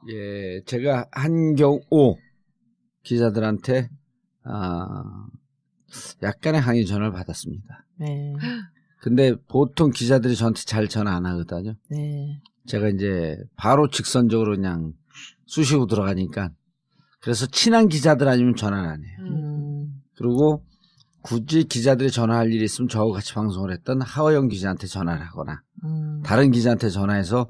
예, 제가 한경호 기자들한테 약간의 항의 전화를 받았습니다. 네. 근데 보통 기자들이 저한테 잘 전화 안 하거든요. 네. 제가 이제 바로 직선적으로 그냥 쑤시고 들어가니까 그래서 친한 기자들 아니면 전화를 안 해요. 그리고 굳이 기자들이 전화할 일이 있으면 저하고 같이 방송을 했던 하호영 기자한테 전화를 하거나 다른 기자한테 전화해서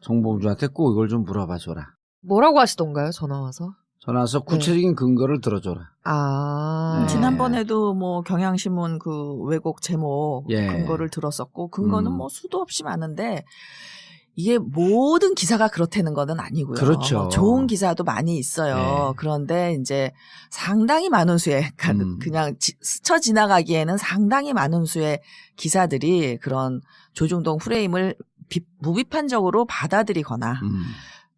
정봉주한테 꼭 이걸 좀 물어봐 줘라. 뭐라고 하시던가요? 전화 와서? 전화 와서 구체적인 근거를 들어줘라. 네. 지난번에도 뭐 경향신문 그 왜곡 제목 근거를 들었었고 근거는 뭐 수도 없이 많은데 이게 모든 기사가 그렇다는 거는 아니고요. 그렇죠. 뭐 좋은 기사도 많이 있어요. 그런데 이제 상당히 많은 수의 그냥 스쳐 지나가기에는 상당히 많은 수의 기사들이 그런 조중동 프레임을 무비판적으로 받아들이거나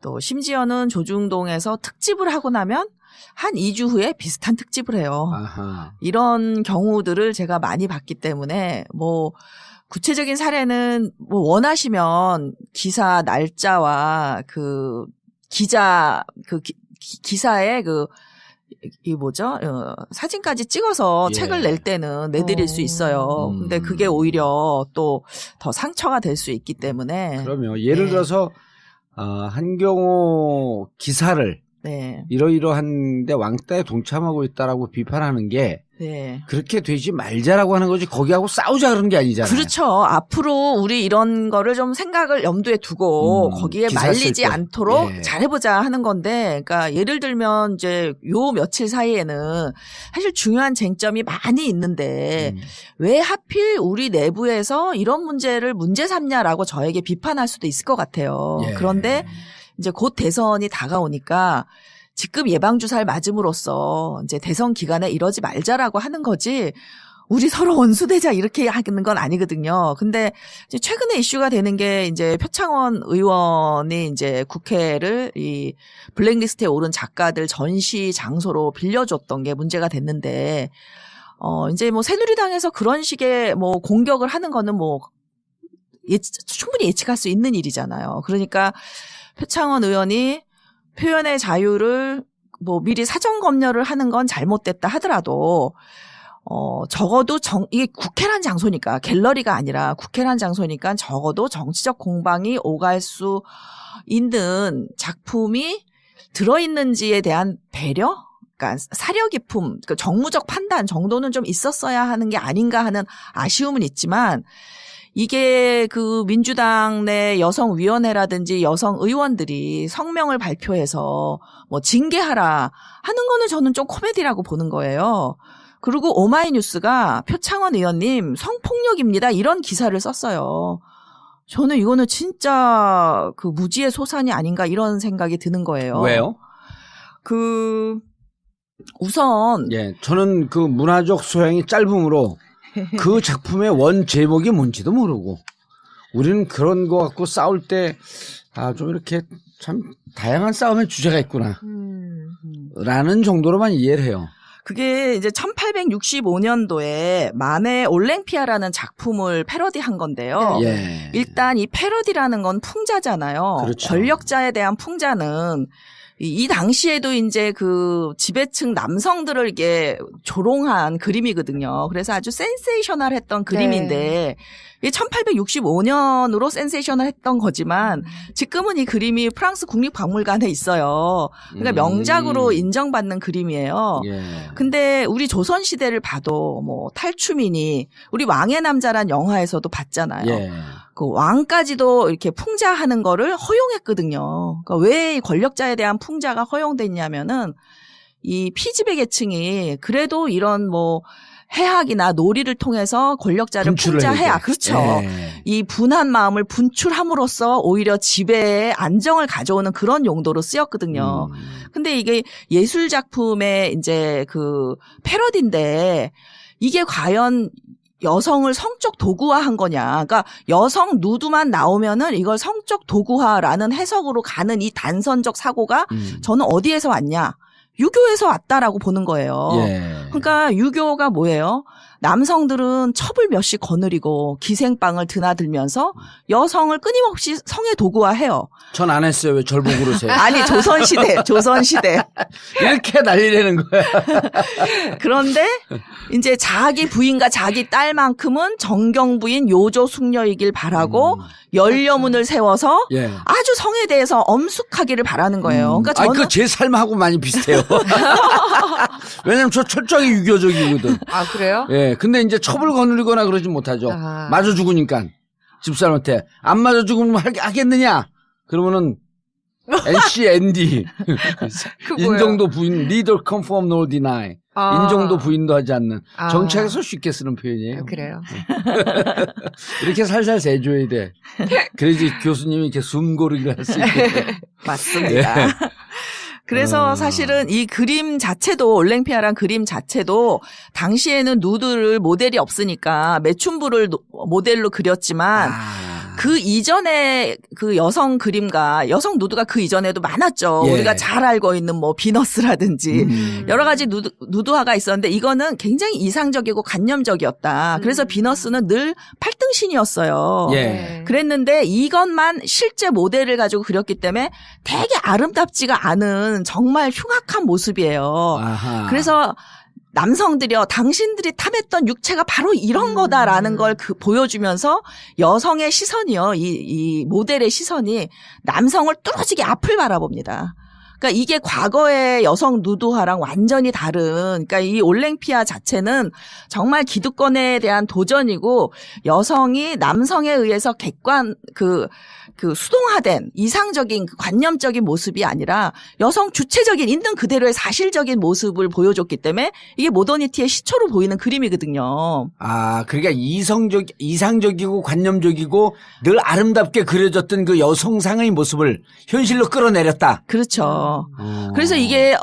또 심지어는 조중동에서 특집을 하고 나면 한 2주 후에 비슷한 특집을 해요. 아하. 이런 경우들을 제가 많이 봤기 때문에 뭐 구체적인 사례는 뭐 원하시면 기사 날짜와 그 기자 기사의 이 뭐죠? 사진까지 찍어서 책을 낼 때는 내드릴 수 있어요. 근데 그게 오히려 또 더 상처가 될 수 있기 때문에. 그럼요. 예를 들어서 한경호 기사를 이러이러한데 왕따에 동참하고 있다라고 비판하는 게 그렇게 되지 말자라고 하는 거지 거기하고 싸우자 그런 게 아니잖아요. 그렇죠. 앞으로 우리 이런 거를 좀 생각을 염두에 두고 거기에 말리지 않도록 잘해보자 하는 건데, 그러니까 예를 들면 이제 요 며칠 사이에는 사실 중요한 쟁점이 많이 있는데 왜 하필 우리 내부에서 이런 문제를 문제 삼냐라고 저에게 비판할 수도 있을 것 같아요. 그런데 이제 곧 대선이 다가오니까 직급 예방주사를 맞음으로써 이제 대선 기간에 이러지 말자라고 하는 거지, 우리 서로 원수되자 이렇게 하는 건 아니거든요. 근데 이제 최근에 이슈가 되는 게 이제 표창원 의원이 이제 국회를 이 블랙리스트에 오른 작가들 전시 장소로 빌려줬던 게 문제가 됐는데, 이제 뭐 새누리당에서 그런 식의 뭐 공격을 하는 거는 뭐 충분히 예측할 수 있는 일이잖아요. 그러니까 표창원 의원이 표현의 자유를 뭐 미리 사전 검열을 하는 건 잘못됐다 하더라도 적어도 이게 국회란 장소니까, 갤러리가 아니라 국회란 장소니까 적어도 정치적 공방이 오갈 수 있는 작품이 들어있는지에 대한 배려? 그러니까 사려 깊음, 그러니까 정무적 판단 정도는 좀 있었어야 하는 게 아닌가 하는 아쉬움은 있지만, 이게 그 민주당 내 여성위원회라든지 여성 의원들이 성명을 발표해서 뭐 징계하라 하는 거는 저는 좀 코미디라고 보는 거예요. 그리고 오마이뉴스가 표창원 의원님 성폭력입니다 이런 기사를 썼어요. 저는 이거는 진짜 그 무지의 소산이 아닌가 이런 생각이 드는 거예요. 왜요? 우선 저는 그 문화적 소양이 짧음으로 그 작품의 원 제목이 뭔지도 모르고, 우리는 그런 거 갖고 싸울 때 좀 이렇게 참 다양한 싸움의 주제가 있구나 라는 정도로만 이해를 해요. 그게 이제 1865년도에 만해 올랭피아라는 작품을 패러디한 건데요. 일단 이 패러디라는 건 풍자잖아요. 그렇죠. 권력자에 대한 풍자는 이 당시에도 이제 그 지배층 남성들을 이게 조롱한 그림이거든요. 그래서 아주 센세이셔널했던 그림인데, 이게 1865년으로 센세이셔널했던 거지만 지금은 이 그림이 프랑스 국립박물관에 있어요. 그러니까 명작으로 인정받는 그림이에요. 근데 우리 조선 시대를 봐도 뭐 탈춤이니 우리 왕의 남자란 영화에서도 봤잖아요. 그 왕까지도 이렇게 풍자하는 거를 허용했거든요. 그러니까 왜 권력자에 대한 풍자가 허용됐냐면은 이 피지배 계층이 그래도 이런 뭐 해학이나 놀이를 통해서 권력자를 풍자해야, 그렇죠. 이 분한 마음을 분출함으로써 오히려 지배의 안정을 가져오는 그런 용도로 쓰였거든요. 근데 이게 예술 작품의 이제 그 패러디인데 이게 과연 여성을 성적 도구화한 거냐. 그러니까 여성 누드만 나오면은 이걸 성적 도구화라는 해석으로 가는 이 단선적 사고가 저는 어디에서 왔냐. 유교에서 왔다라고 보는 거예요. 그러니까 유교가 뭐예요? 남성들은 첩을 몇씩 거느리고 기생빵을 드나들면서 여성을 끊임없이 성의 도구화해요. 전 안 했어요. 왜 절 보고 그러세요? 아니 조선시대. 이렇게 난리내는 거야. 그런데 이제 자기 부인과 자기 딸만큼은 정경 부인 요조 숙녀이길 바라고 연려문을 세워서 예. 아주 성에 대해서 엄숙하기를 바라는 거예요. 그러니까 저는 그 제 삶하고 많이 비슷해요. 왜냐면 저 철저하게 유교적이거든. 아, 그래요? 예. 근데 이제 첩을 거느리거나 그러지 못하죠. 아. 맞아 죽으니까. 집사람한테. 안 맞아 죽으면 하겠느냐? 그러면은 NC, ND. 그거요. 인정도 부인, neither confirm nor deny. 아. 인정도 부인도 하지 않는. 아. 정치학에서 쉽게 쓰는 표현이에요. 아, 그래요. 이렇게 살살 세줘야 돼. 그래야지 교수님이 이렇게 숨고르기를 할 수 있게. 맞습니다. 예. 그래서 사실은 이 그림 자체도 올랭피아란 그림 자체도 당시에는 누드를 모델이 없으니까 매춘부를 모델로 그렸지만 그 이전에 그 여성 그림과 여성 누드가 그 이전에도 많았죠. 예. 우리가 잘 알고 있는 뭐 비너스라든지 여러 가지 누드화가 있었는데 이거는 굉장히 이상적이고 관념적이었다. 그래서 비너스는 늘 8등신이었어요. 예. 그랬는데 이것만 실제 모델을 가지고 그렸기 때문에 되게 아름답지가 않은 정말 흉악한 모습이에요. 아하. 그래서 남성들이요, 당신들이 탐했던 육체가 바로 이런 거다라는 걸 보여주면서 여성의 시선이요, 이 모델의 시선이 남성을 뚫어지게 앞을 바라봅니다. 그러니까 이게 과거의 여성 누드화랑 완전히 다른, 그러니까 이 올랭피아 자체는 정말 기득권에 대한 도전이고 여성이 남성에 의해서 수동화된 이상적인 관념적인 모습이 아니라 여성 주체적인 있는 그대로의 사실적인 모습을 보여줬기 때문에 이게 모더니티의 시초로 보이는 그림이거든요. 아, 그러니까 이상적이고 관념적이고 늘 아름답게 그려졌던 그 여성상의 모습을 현실로 끌어내렸다. 그렇죠. 그래서 이게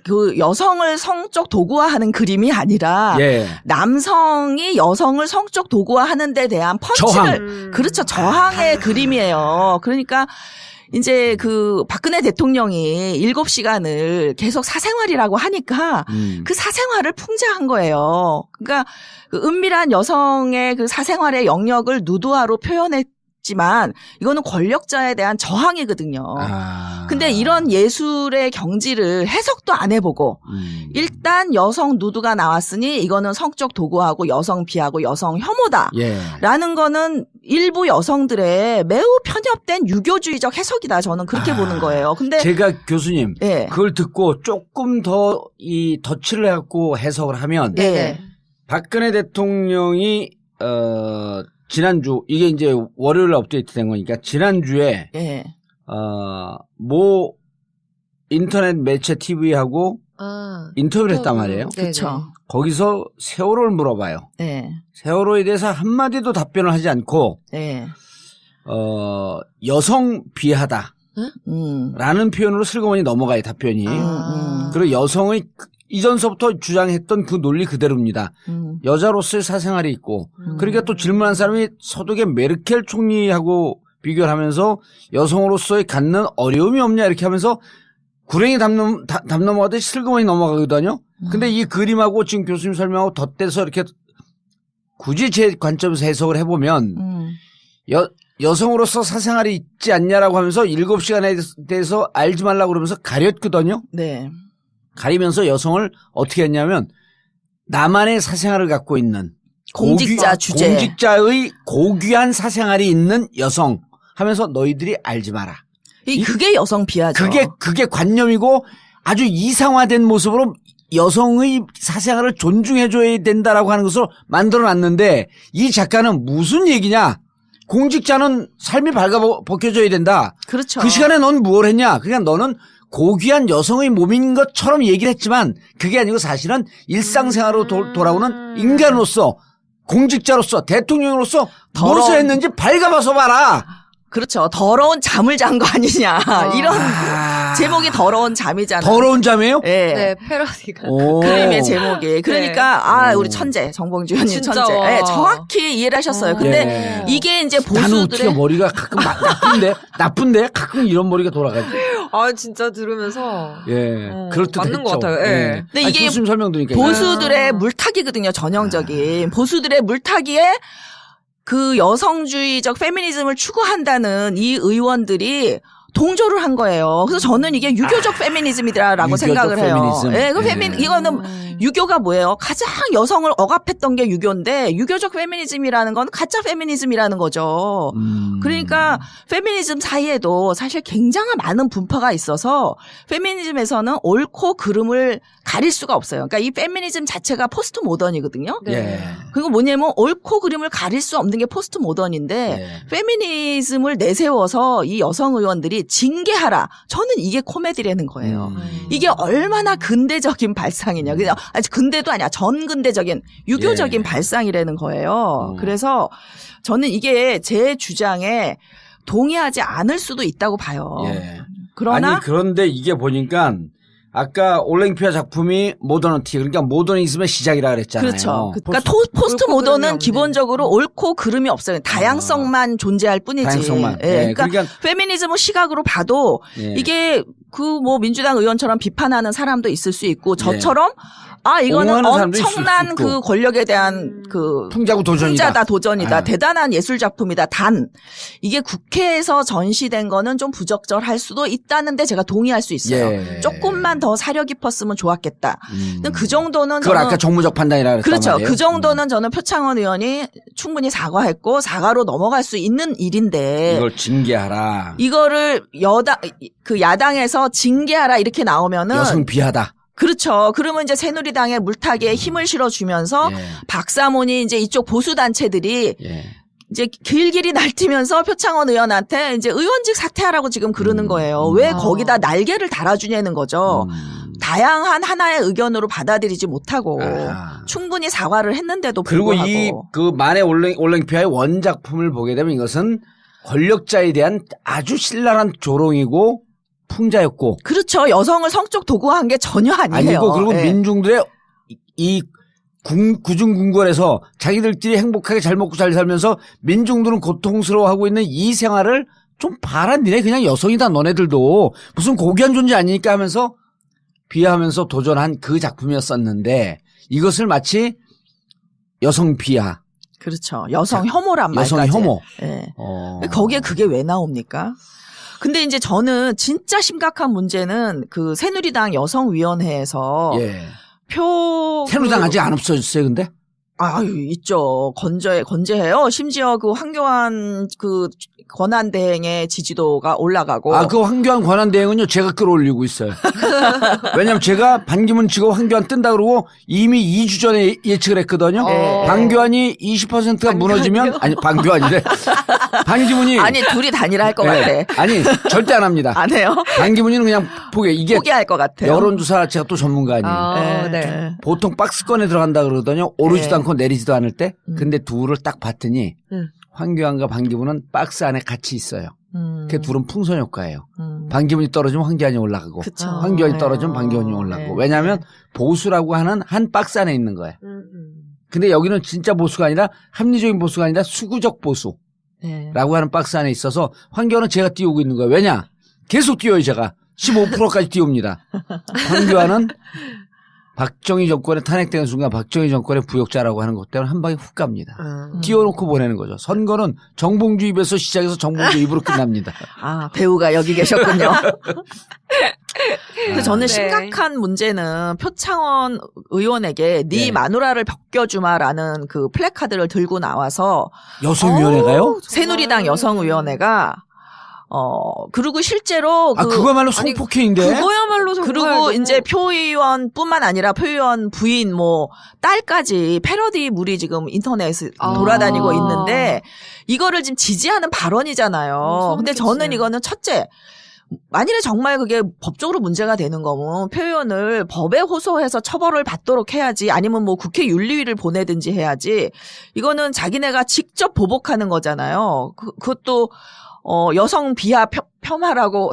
그 여성을 성적 도구화하는 그림이 아니라 예. 남성이 여성을 성적 도구화하는 데 대한 펀치를 그렇죠. 저항의 그림이에요. 그러니까 이제 그 박근혜 대통령이 7시간을 계속 사생활이라고 하니까 그 사생활을 풍자한 거예요. 그러니까 그 은밀한 여성의 그 사생활의 영역을 누드화로 표현했지만 이거는 권력자에 대한 저항이거든요. 근데 이런 예술의 경지를 해석도 안 해보고 일단 여성 누드가 나왔으니 이거는 성적 도구하고 여성 비하고 여성 혐오다라는 예. 거는 일부 여성들의 매우 편협된 유교주의적 해석이다. 저는 그렇게 보는 거예요. 근데 제가 교수님 예. 그걸 듣고 조금 더 이 덧칠을 해갖고 해석을 하면 네. 박근혜 대통령이 지난주 이게 이제 월요일 업데이트 된 거니까 지난주에 예. 모 인터넷 매체 TV하고 인터뷰를 했단 말이에요. 그렇죠. 거기서 세월호를 물어봐요. 네. 세월호에 대해서 한마디도 답변을 하지 않고 네. 여성 비하다 라는 표현으로 슬그머니 넘어가요. 답변이. 그리고 여성의 이전서부터 주장했던 그 논리 그대로입니다. 여자로서의 사생활이 있고 그러니까 또 질문한 사람이 서독의 메르켈 총리하고 비교를 하면서 여성으로서의 갖는 어려움이 없냐 이렇게 하면서 구랭이 담 넘어가듯이 슬그머니 넘어가거든요. 근데 이 그림하고 지금 교수님 설명하고 덧대서 이렇게 굳이 제 관점에서 해석을 해보면 여성으로서 사생활이 있지 않냐라고 하면서 7시간에 대해서 알지 말라고 그러면서 가렸거든요. 네. 가리면서 여성을 어떻게 했냐면 나만의 사생활을 갖고 있는 공직자 주제. 공직자의 고귀한 사생활이 있는 여성 하면서 너희들이 알지 마라. 그게 여성 비하죠. 그게 관념이고 아주 이상화된 모습으로 여성의 사생활을 존중해줘야 된다라고 하는 것을 만들어놨는데 이 작가는 무슨 얘기냐? 공직자는 삶이 발가벗겨져야 된다. 그렇죠. 그 시간에 넌 무엇을 했냐? 그냥 너는 고귀한 여성의 몸인 것처럼 얘기를 했지만 그게 아니고 사실은 일상생활로 돌아오는 인간으로서 공직자로서 대통령으로서 무엇을 했는지 발가벗어 봐라. 그렇죠. 더러운 잠을 잔 거 아니냐. 이런 제목이 더러운 잠이잖아요. 더러운 잠이에요? 네. 네, 패러디가. 그림의 제목이. 그러니까 우리 천재 정봉주 의원님 진짜. 천재. 네, 정확히 이해를 하셨어요. 근데 예. 이게 이제 나는 어떻게 보수들의 머리가 가끔 나쁜데 가끔 이런 머리가 돌아가지. 아, 진짜 들으면서. 예, 그럴 듯 맞는 했죠. 것 같아요. 예. 근데 이게 교수님 설명 드리니까 보수들의 물타기거든요. 전형적인 보수들의 물타기에 그 여성주의적 페미니즘을 추구한다는 이 의원들이 동조를 한 거예요. 그래서 저는 이게 유교적 페미니즘이다라고 유교적 생각을 해요. 페미니즘. 예, 그 예. 이거는 유교가 뭐예요? 가장 여성을 억압했던 게 유교인데 유교적 페미니즘이라는 건 가짜 페미니즘이라는 거죠. 그러니까 페미니즘 사이에도 사실 굉장히 많은 분파가 있어서 페미니즘에서는 옳고 그름을 가릴 수가 없어요. 그러니까 이 페미니즘 자체가 포스트 모던이거든요. 예. 그리고 뭐냐면 옳고 그름을 가릴 수 없는 게 포스트 모던인데 예. 페미니즘을 내세워서 이 여성 의원들이 징계하라. 저는 이게 코미디라는 거예요. 이게 얼마나 근대적인 발상이냐. 그냥 근대도 아니야. 전근대적인 유교적인 예. 발상이라는 거예요. 그래서 저는 이게 제 주장에 동의하지 않을 수도 있다고 봐요. 예. 그러나 아니 그런데 이게 보니까 아까 올랭피아 작품이 모더니티 그러니까 모더니즘의 시작이라 그랬잖아요. 그렇죠. 그러니까 포스트 옳고 그름이 모던은 없는. 기본적으로 옳고 그름이 없어요. 다양성만 존재할 뿐이지. 다양성만. 예, 예, 그러니까 페미니즘을 시각으로 봐도 예. 이게 그 뭐 민주당 의원처럼 비판하는 사람도 있을 수 있고 저처럼 이거는 옹호하는 사람도 있을 수 엄청난 있고. 그 권력에 대한 그 풍자고 도전이다. 풍자다 도전이다. 아. 대단한 예술 작품이다. 단 이게 국회에서 전시된 거는 좀 부적절할 수도 있다는데 제가 동의할 수 있어요. 예. 조금만 더 사려 깊었으면 좋았겠다. 그 정도는 그걸 저는 아까 정무적 판단이라 그랬단 그렇죠. 말이에요. 그 정도는 저는 표창원 의원이 충분히 사과했고 사과로 넘어갈 수 있는 일인데 이걸 징계하라. 이거를 야당에서 징계하라 이렇게 나오면은 여성 비하다. 그렇죠. 그러면 이제 새누리당의 물타기에 힘을 실어주면서 예. 박사모니 이제 이쪽 보수 단체들이 예. 이제 길길이 날뛰면서 표창원 의원한테 이제 의원직 사퇴하라고 지금 그러는 거예요. 왜 거기다 날개를 달아주냐는 거죠. 다양한 하나의 의견으로 받아들이지 못하고 아하. 충분히 사과를 했는데도 그리고 불구하고 이 그 만의 올랭피아의 원작품을 보게 되면 이것은 권력자에 대한 아주 신랄한 조롱이고 풍자였고 그렇죠. 여성을 성적 도구화한 게 전혀 아니에요. 아니고 그리고 예. 민중들의 이 구중궁궐에서 자기들끼리 행복하게 잘 먹고 잘 살면서 민중들은 고통스러워하고 있는 이 생활을 좀 봐라. 니네 그냥 여성이다. 너네들도 무슨 고귀한 존재 아니니까 하면서 비하하면서 도전한 그 작품이었었는데 이것을 마치 여성 비하, 그렇죠. 여성 혐오란 말까지. 여성 혐오. 예. 거기에 그게 왜 나옵니까? 근데 이제 저는 진짜 심각한 문제는 그 새누리당 여성위원회에서 예. 그 새누리당 아직 안 없어졌어요, 근데? 있죠. 건재해요. 심지어 그 황교안 그 권한대행의 지지도가 올라가고. 그 황교안 권한대행은요, 제가 끌어올리고 있어요. 왜냐면 제가 반기문 치고 황교안 뜬다 그러고 이미 2주 전에 예측을 했거든요. 반교안이 20%가 무너지면, 반교안이래. 반기문이. 아니, 둘이 단일화 할 것 같아. 아니, 절대 안 합니다. 안 해요? 반기문이는 그냥 포기할 것 같아요. 여론조사 제가 또 전문가 아니에요. 네. 보통 박스권에 들어간다 그러거든요. 오르지도 않고 내리지도 않을 때. 근데 둘을 딱 봤더니 황교안과 반기문은 박스 안에 같이 있어요. 그 둘은 풍선 효과예요. 반기문이 떨어지면 황교안이 올라가고 그쵸. 황교안이 떨어지면 반기문이 올라가고. 왜냐하면 보수라고 하는 한 박스 안에 있는 거예요. 근데 여기는 진짜 보수가 아니라 합리적인 보수가 아니라 수구적 보수라고 하는 박스 안에 있어서 황교안은 제가 띄우고 있는 거예요. 왜냐? 계속 띄워요 제가. 15%까지 띄웁니다. 황교안은 박정희 정권에 탄핵되는 순간 박정희 정권의 부역자라고 하는 것 때문에 한 방에 훅 갑니다. 띄워놓고 보내는 거죠. 선거는 정봉주 입에서 시작해서 정봉주 입으로 끝납니다. 배우가 여기 계셨군요. 근데 저는 네. 심각한 문제는 표창원 의원에게 네 마누라를 벗겨주마라는 그 플래카드를 들고 나와서 여성위원회가요? 새누리당 여성위원회가 그리고 실제로 그거야말로 성폭행인데. 그거야말로 정말 그리고 너무- 이제 표 의원뿐만 아니라 표 의원 부인 딸까지 패러디물이 지금 인터넷에 돌아다니고 있는데 이거를 지금 지지하는 발언이잖아요. 근데 저는 이거는 첫째 만일에 정말 그게 법적으로 문제가 되는 거면 표 의원을 법에 호소해서 처벌을 받도록 해야지 아니면 국회 윤리위를 보내든지 해야지 이거는 자기네가 직접 보복하는 거잖아요. 그것도 여성 비하 폄하라고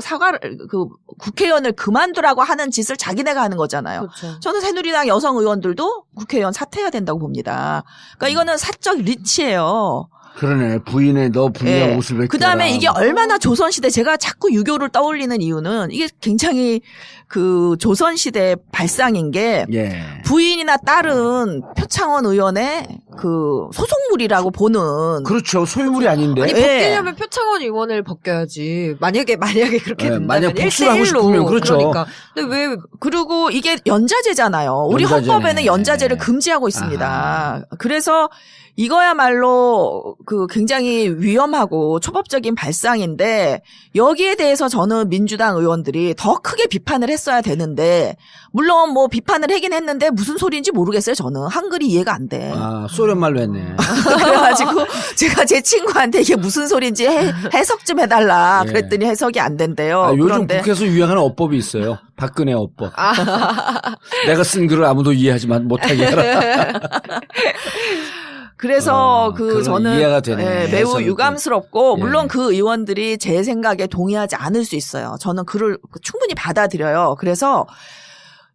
국회의원을 그만두라고 하는 짓을 자기네가 하는 거잖아요. 그렇죠. 저는 새누리당 여성 의원들도 국회의원 사퇴해야 된다고 봅니다. 그러니까 이거는 사적 리치예요. 그러네. 부인의 너 분명 예. 옷을 벗겨라. 그다음에 이게 얼마나 조선시대 제가 자꾸 유교를 떠올리는 이유는 이게 굉장히 그 조선시대 발상인 게 예. 부인이나 딸은 표창원 의원의 그 소속물이라고 보는 그렇죠. 소유물이 아닌데. 아니 예. 벗기려면 표창원 의원을 벗겨야지. 만약에 그렇게 네, 된다면 만약 복수를 하고 1대1로. 싶으면 그렇죠. 그러니까. 근데 왜 그리고 이게 연자제잖아요. 우리 연자제네. 헌법에는 연자제를 금지하고 있습니다. 아하. 그래서 이거야말로 그 굉장히 위험하고 초법적인 발상인데 여기에 대해서 저는 민주당 의원들이 더 크게 비판을 했어야 되는데 물론 뭐 비판을 하긴 했는데 무슨 소리인지 모르겠어요. 저는 한글이 이해가 안 돼. 아, 소련 말로 했네. 그래가지고 제가 제 친구한테 이게 무슨 소리인지 해석 좀 해달라 예. 그랬더니 해석이 안 된대요. 아, 요즘 그런데 국회에서 유행하는 어법이 있어요. 박근혜 어법. 아. 내가 쓴 글을 아무도 이해하지 못하게 해라. 그래서 그건 저는 이해가 되네. 매우 해석은. 유감스럽고 예. 물론 그 의원들이 제 생각에 동의하지 않을 수 있어요. 저는 그를 충분히 받아들여요. 그래서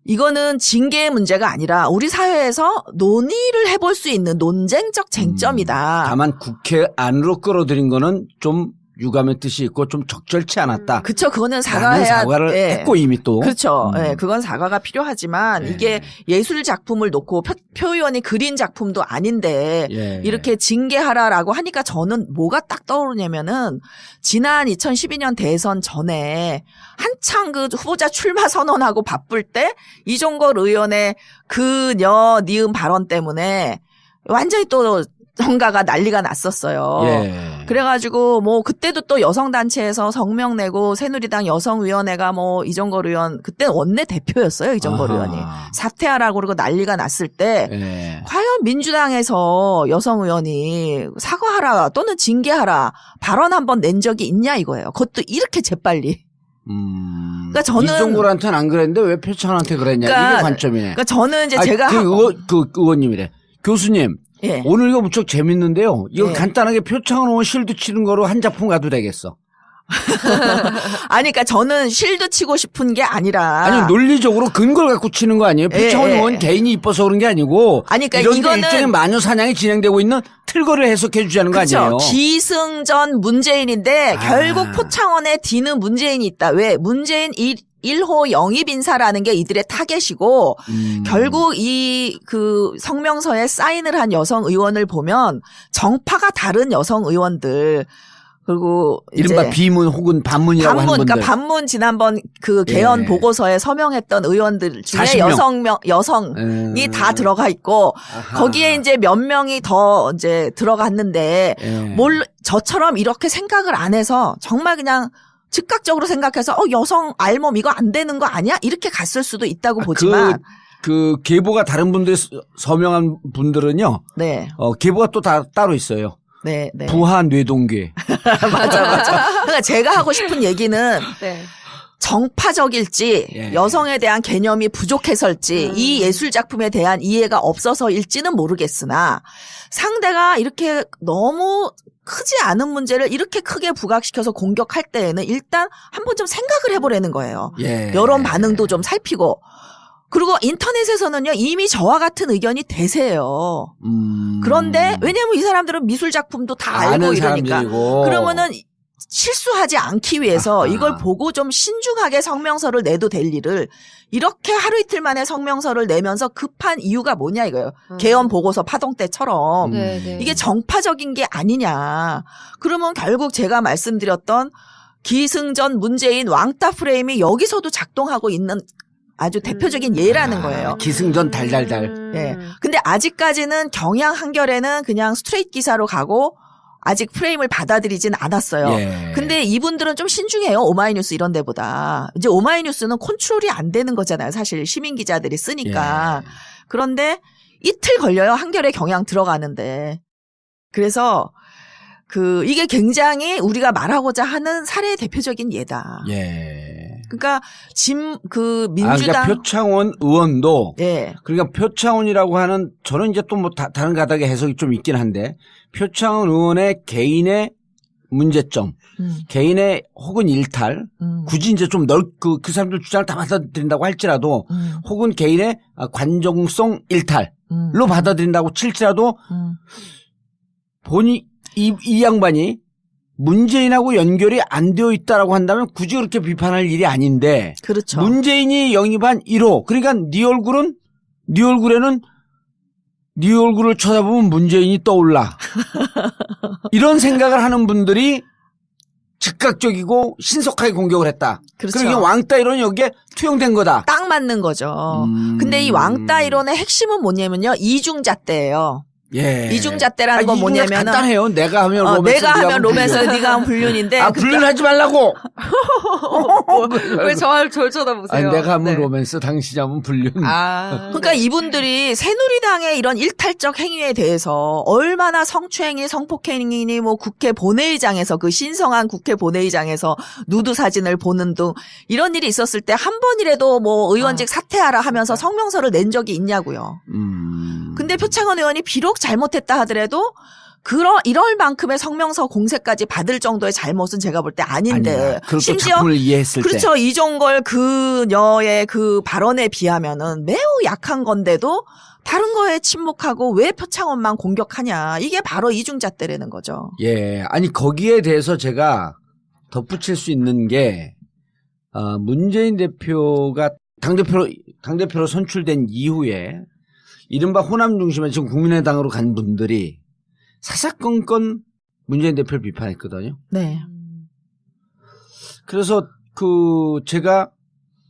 이거는 징계의 문제가 아니라 우리 사회에서 논의를 해볼 수 있는 논쟁적 쟁점이다. 다만 국회 안으로 끌어들인 거는 좀 유감의 뜻이 있고 좀 적절치 않았다. 그쵸. 그거는 라는 사과해야 사과를 예. 했고 이미 또. 그렇죠. 예, 그건 사과가 필요하지만 예. 이게 예술 작품을 놓고 표 의원이 그린 작품도 아닌데 예. 이렇게 징계하라라고 하니까 저는 뭐가 딱 떠오르냐면은 지난 2012년 대선 전에 한창 그 후보자 출마 선언하고 바쁠 때 이종걸 의원의 그녀 니은 발언 때문에 완전히 또 정가가 난리가 났었어요. 예. 그래가지고 뭐 그때도 또 여성단체에서 성명 내고 새누리당 여성위원회가 뭐 이정걸 의원 그때 원내 대표였어요. 이정걸 아하. 의원이 사퇴하라고 그러고 난리가 났을 때 예. 과연 민주당에서 여성 의원이 사과하라 또는 징계하라 발언 한번 낸 적이 있냐 이거예요. 그것도 이렇게 재빨리. 그러니까 저는 이종골한테는 안 그랬는데 왜 표창원한테 그랬냐. 그러니까- 이게 관점이네. 그러니까 저는 이제 아니, 제가 그 의원님이래. 교수님. 예. 오늘 이거 무척 재밌는데요. 이거 예. 간단하게 표창원 의원 실드 치는 거로 한 작품 가도 되겠어. 아니 그러니까 저는 실드 치고 싶은 게 아니라 아니 논리적으로 근거를 갖고 치는 거 아니에요? 표창원 예. 의원 개인이 이뻐서 그런 게 아니고 아니, 그러니까 이런 이거는- 일종의 마녀 사냥이 진행되고 있는 틀거를 해석해 주자는 거 아니에요? 기승전 문재인인데 결국 포창원에 뒤는 문재인이 있다. 왜? 문재인 1호 영입 인사라는 게 이들의 타겟이고 결국 이 그 성명서에 사인을 한 여성 의원을 보면 정파가 다른 여성 의원들 그리고 이른바 이제 비문 혹은 반문이라고 하는 분들. 그러니까 반문 지난번 그 개헌 예. 보고서에 서명했던 의원들 중에 40명. 여성이 다 들어가 있고 아하. 거기에 이제 몇 명이 더 이제 들어갔는데 예. 저처럼 이렇게 생각을 안 해서 정말 그냥 즉각적으로 생각해서 여성 알몸 이거 안 되는 거 아니야? 이렇게 갔을 수도 있다고 보지만 그 계보가 다른 분들 서명한 분들은요. 네. 계보가 또 따로 있어요. 네, 네. 부하 뇌동계. 맞아. 그러니까 제가 하고 싶은 얘기는 네. 정파적일지 예. 여성에 대한 개념이 부족해서일지 이 예술 작품에 대한 이해가 없어서일지는 모르겠으나 상대가 이렇게 너무 크지 않은 문제를 이렇게 크게 부각시켜서 공격할 때에는 일단 한번 좀 생각을 해보라는 거예요. 예. 여론 반응도 좀 살피고 그리고 인터넷에서는요 이미 저와 같은 의견이 대세예요. 그런데 왜냐하면 이 사람들은 미술 작품도 다 알고 아는 이러니까 사람들이고. 그러면은 실수하지 않기 위해서 아하. 이걸 보고 좀 신중하게 성명서를 내도 될 일을 이렇게 하루 이틀 만에 성명서를 내면서 급한 이유가 뭐냐 이거예요. 개헌 보고서 파동 때처럼 네, 네. 이게 정파적인 게 아니냐. 그러면 결국 제가 말씀드렸던 기승전 문재인 왕따 프레임이 여기서도 작동하고 있는 아주 대표적인 예라는 거예요. 기승전 달달달. 예. 근데 아직까지는 경향 한결에는 그냥 스트레이트 기사로 가고 아직 프레임을 받아들이진 않았어요. 예. 근데 이분들은 좀 신중해요. 오마이뉴스 이런 데보다. 이제 오마이뉴스는 컨트롤이 안 되는 거잖아요. 사실 시민 기자들이 쓰니까. 예. 그런데 이틀 걸려요. 한결에 경향 들어가는데. 그래서 이게 굉장히 우리가 말하고자 하는 사례의 대표적인 예다. 예. 그러니까 민주당 그러니까 표창원 의원도 예. 그러니까 표창원이라고 하는 저는 이제 또 뭐 다른 가닥의 해석이 좀 있긴 한데 표창원 의원의 개인의 문제점, 개인의 혹은 일탈, 굳이 이제 좀 그 사람들 주장을 다 받아들인다고 할지라도, 혹은 개인의 관종성 일탈로 받아들인다고 칠지라도, 이 양반이 문재인하고 연결이 안 되어 있다라고 한다면 굳이 그렇게 비판할 일이 아닌데, 그렇죠. 문재인이 영입한 1호, 그러니까 네 얼굴에는 네 얼굴을 쳐다보면 문재인이 떠올라. 이런 생각을 하는 분들이 즉각적이고 신속하게 공격을 했다. 그렇죠. 그러니까 왕따 이론이 여기에 투영된 거다. 딱 맞는 거죠. 근데 이 왕따 이론의 핵심은 뭐냐면요. 이중잣대예요. 예. 이중잣대라는 건 뭐냐면은 간단해요. 내가 하면 로맨스, 내가 하면 로맨스, 네가 하면 불륜인데. 불륜하지 말라고. 왜 절 쳐다보세요? 아니, 내가 하면 로맨스, 당신이 하면 불륜. 그러니까 이분들이 새누리당의 이런 일탈적 행위에 대해서 얼마나 성추행이, 성폭행이니 뭐 국회 본회의장에서 그 신성한 국회 본회의장에서 누드 사진을 보는 등 이런 일이 있었을 때 한 번이라도 뭐 의원직 사퇴하라 하면서 성명서를 낸 적이 있냐고요. 근데 표창원 의원이 비록 잘못했다 하더라도 이럴 만큼의 성명서 공세까지 받을 정도의 잘못은 제가 볼 때 아닌데. 심지어 작품을 이해했을 그렇죠. 때. 이종걸 그녀의 그 발언에 비하면은 매우 약한 건데도 다른 거에 침묵하고 왜 표창원만 공격하냐. 이게 바로 이중잣대라는 거죠. 예. 아니 거기에 대해서 제가 덧붙일 수 있는 게 문재인 대표가 당대표로 선출된 이후에 이른바 호남 중심의 지금 국민의당으로 간 분들이 사사건건 문재인 대표를 비판했거든요. 네. 그래서 제가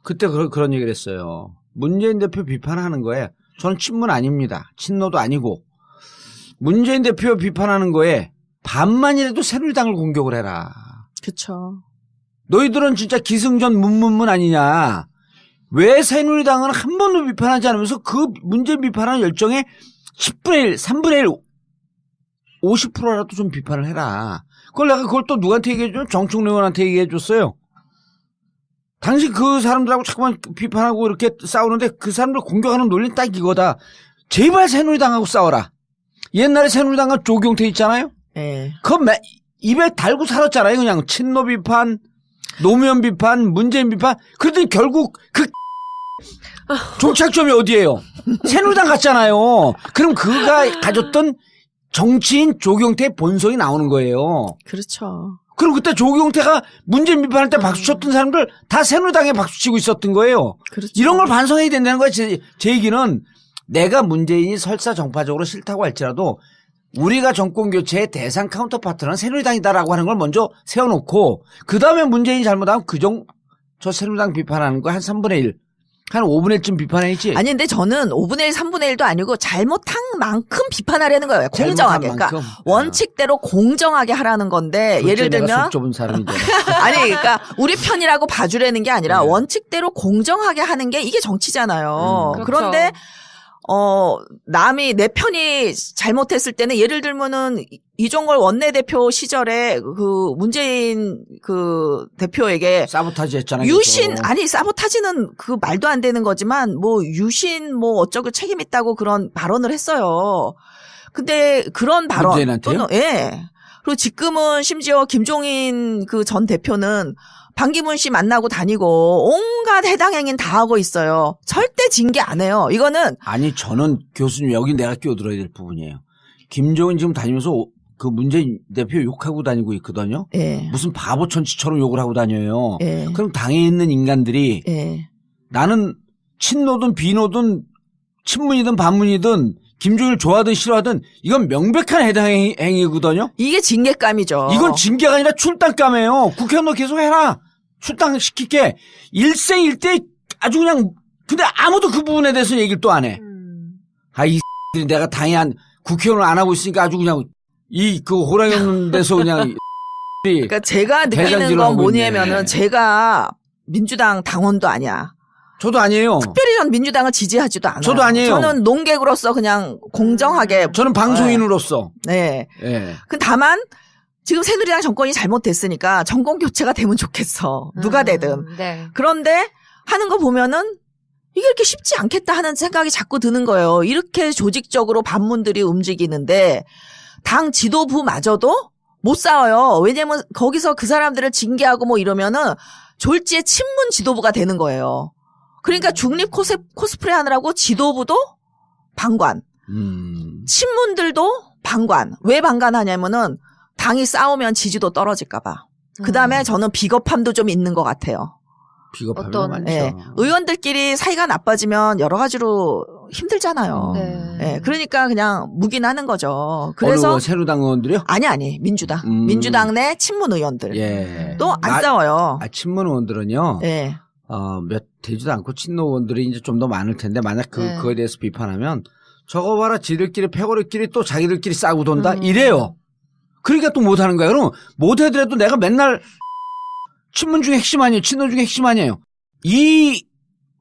그때 그런 얘기를 했어요. 문재인 대표 비판하는 거에 저는 친문 아닙니다. 친노도 아니고 문재인 대표 비판하는 거에 반만이라도 새누리당을 공격을 해라. 그렇죠. 너희들은 진짜 기승전 문문문 아니냐. 왜 새누리당은 한 번도 비판하지 않으면서 그 문재인 비판하는 열정에 10분의 1, 3분의 1, 50%라도 좀 비판을 해라. 그걸 또 누구한테 얘기해줘? 정충래 의원한테 얘기해줬어요. 당신 그 사람들하고 자꾸만 비판하고 이렇게 싸우는데 그 사람들 공격하는 논리는 딱 이거다. 제발 새누리당하고 싸워라. 옛날에 새누리당은 조경태 있잖아요. 네. 입에 달고 살았잖아요. 그냥 친노 비판, 노무현 비판, 문재인 비판. 그러더니 결국 종착점이 어디예요? 새누리당 갔잖아요. 그럼 그가 가졌던 정치인 조경태의 본성이 나오는 거예요. 그렇죠. 그럼 그때 조경태가 문재인 비판할 때 박수 쳤던 사람들 다 새누리당에 박수 치고 있었던 거예요. 그렇죠. 이런 걸 반성해야 된다는 거예요. 제 얘기는 내가 문재인이 설사정파적으로 싫다고 할지라도 우리가 정권교체의 대상 카운터파트너는 새누리당이다라고 하는 걸 먼저 세워놓고 그다음에 문재인이 잘못하면 저 새누리당 비판하는 거 한 3분의 1. 한 5분의 1쯤 비판해야지. 아니 근데 저는 5분의 1, 3분의 1도 아니고 잘못한 만큼 비판하려는 거예요. 공정하게. 그러니까 원칙대로 공정하게 하라는 건데 예를 들면 속 좁은 사람이잖아. 아니 그러니까 우리 편이라고 봐주라는 게 아니라 원칙대로 공정하게 하는 게 이게 정치잖아요. 그렇죠. 그런데 남이 내 편이 잘못했을 때는 예를 들면은 이종걸 원내대표 시절에 그 문재인 그 대표에게 사보타지 했잖아요. 아니 사보타지는 그 말도 안 되는 거지만 뭐 유신 뭐 어쩌고 책임 있다고 그런 발언을 했어요. 근데 그런 발언 문재인한테요? 예. 그리고 지금은 심지어 김종인 그 전 대표는 반기문 씨 만나고 다니고 온갖 해당 행위는 다 하고 있어요. 절대 징계 안 해요. 이거는 아니 저는 교수님 여기 내가 끼어들어야 될 부분이에요. 김종인 지금 다니면서 그 문재인 대표 욕하고 다니고 있거든요. 예. 무슨 바보 천치처럼 욕을 하고 다녀요. 예. 그럼 당에 있는 인간들이 예. 나는 친노든 비노든 친문이든 반문이든 김종인을 좋아하든 싫어하든 이건 명백한 해당 행위거든요. 이게 징계감이죠. 이건 징계가 아니라 출당감이에요. 국회의원 너 계속 해라. 출당시킬게. 일생일대 아주 그냥 근데 아무도 그 부분에 대해서 얘기를 또 안 해. 이 X들이 내가 당에 국회의원을 안 하고 있으니까 아주 그냥 그 호랑이 없는 데서 그냥 그러니까 제가 느끼는 건 뭐냐면은 제가 민주당 당원도 아니야. 저도 아니에요. 특별히 전 민주당을 지지하지도 않아요. 저도 아니에요. 저는 논객으로서 그냥 공정하게. 저는 방송인으로서. 네. 네. 다만 지금 새누리당 정권이 잘못됐으니까 정권 교체가 되면 좋겠어. 누가 되든. 네. 그런데 하는 거 보면은 이게 이렇게 쉽지 않겠다 하는 생각이 자꾸 드는 거예요. 이렇게 조직적으로 반문들이 움직이는데 당 지도부마저도 못 싸워요. 왜냐면 거기서 그 사람들을 징계하고 뭐 이러면은 졸지에 친문 지도부가 되는 거예요. 그러니까 중립 코스프레 하느라고 지도부도 방관, 친문들도 방관. 왜 방관하냐면은 당이 싸우면 지지도 떨어질까봐. 그 다음에 저는 비겁함도 좀 있는 것 같아요. 비겁함이 어떤- 많죠. 예. 의원들끼리 사이가 나빠지면 여러 가지로 힘들잖아요. 네. 예. 그러니까 그냥 묵인하는 거죠. 어느 그래서 거 새누당 의원들이요? 아니 민주당 민주당 내 친문 의원들 예. 또 안 싸워요. 친문 의원들은요. 예. 몇 되지도 않고 친노 의원들이 이제 좀 더 많을 텐데 만약 네. 그거에 대해서 비판하면 저거 봐라 지들끼리 패거리끼리 또 자기들끼리 싸고 돈다 이래요. 그러니까 또 못하는 거야. 그럼 못하더라도 내가 맨날 친문 중에 핵심 아니에요. 친노 중에 핵심 아니에요. 이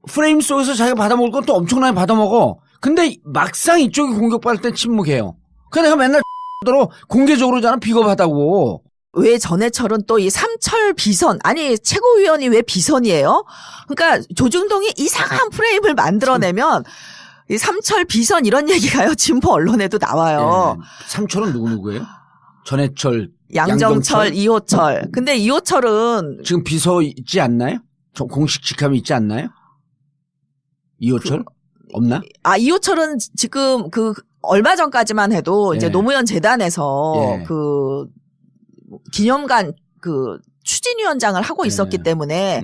프레임 속에서 자기가 받아먹을 건 또 엄청나게 받아먹어. 근데 막상 이쪽이 공격받을 땐 침묵해요. 그러니까 내가 맨날 대로 공개적으로 저는 비겁하다고. 왜 전해철은 또 이 삼철 비선 아니 최고위원이 왜 비선이에요? 그러니까 조중동이 이상한 프레임을 만들어내면 이 삼철 비선 이런 얘기가요. 진보 언론에도 나와요. 예. 삼철은 누구예요? 전해철, 양정철, 이호철. 근데 이호철은 지금 비서 있지 않나요? 공식 직함이 있지 않나요? 이호철? 없나? 이호철은 지금 얼마 전까지만 해도 이제 예. 노무현 재단에서 예. 기념관 추진위원장을 하고 있었기 예. 때문에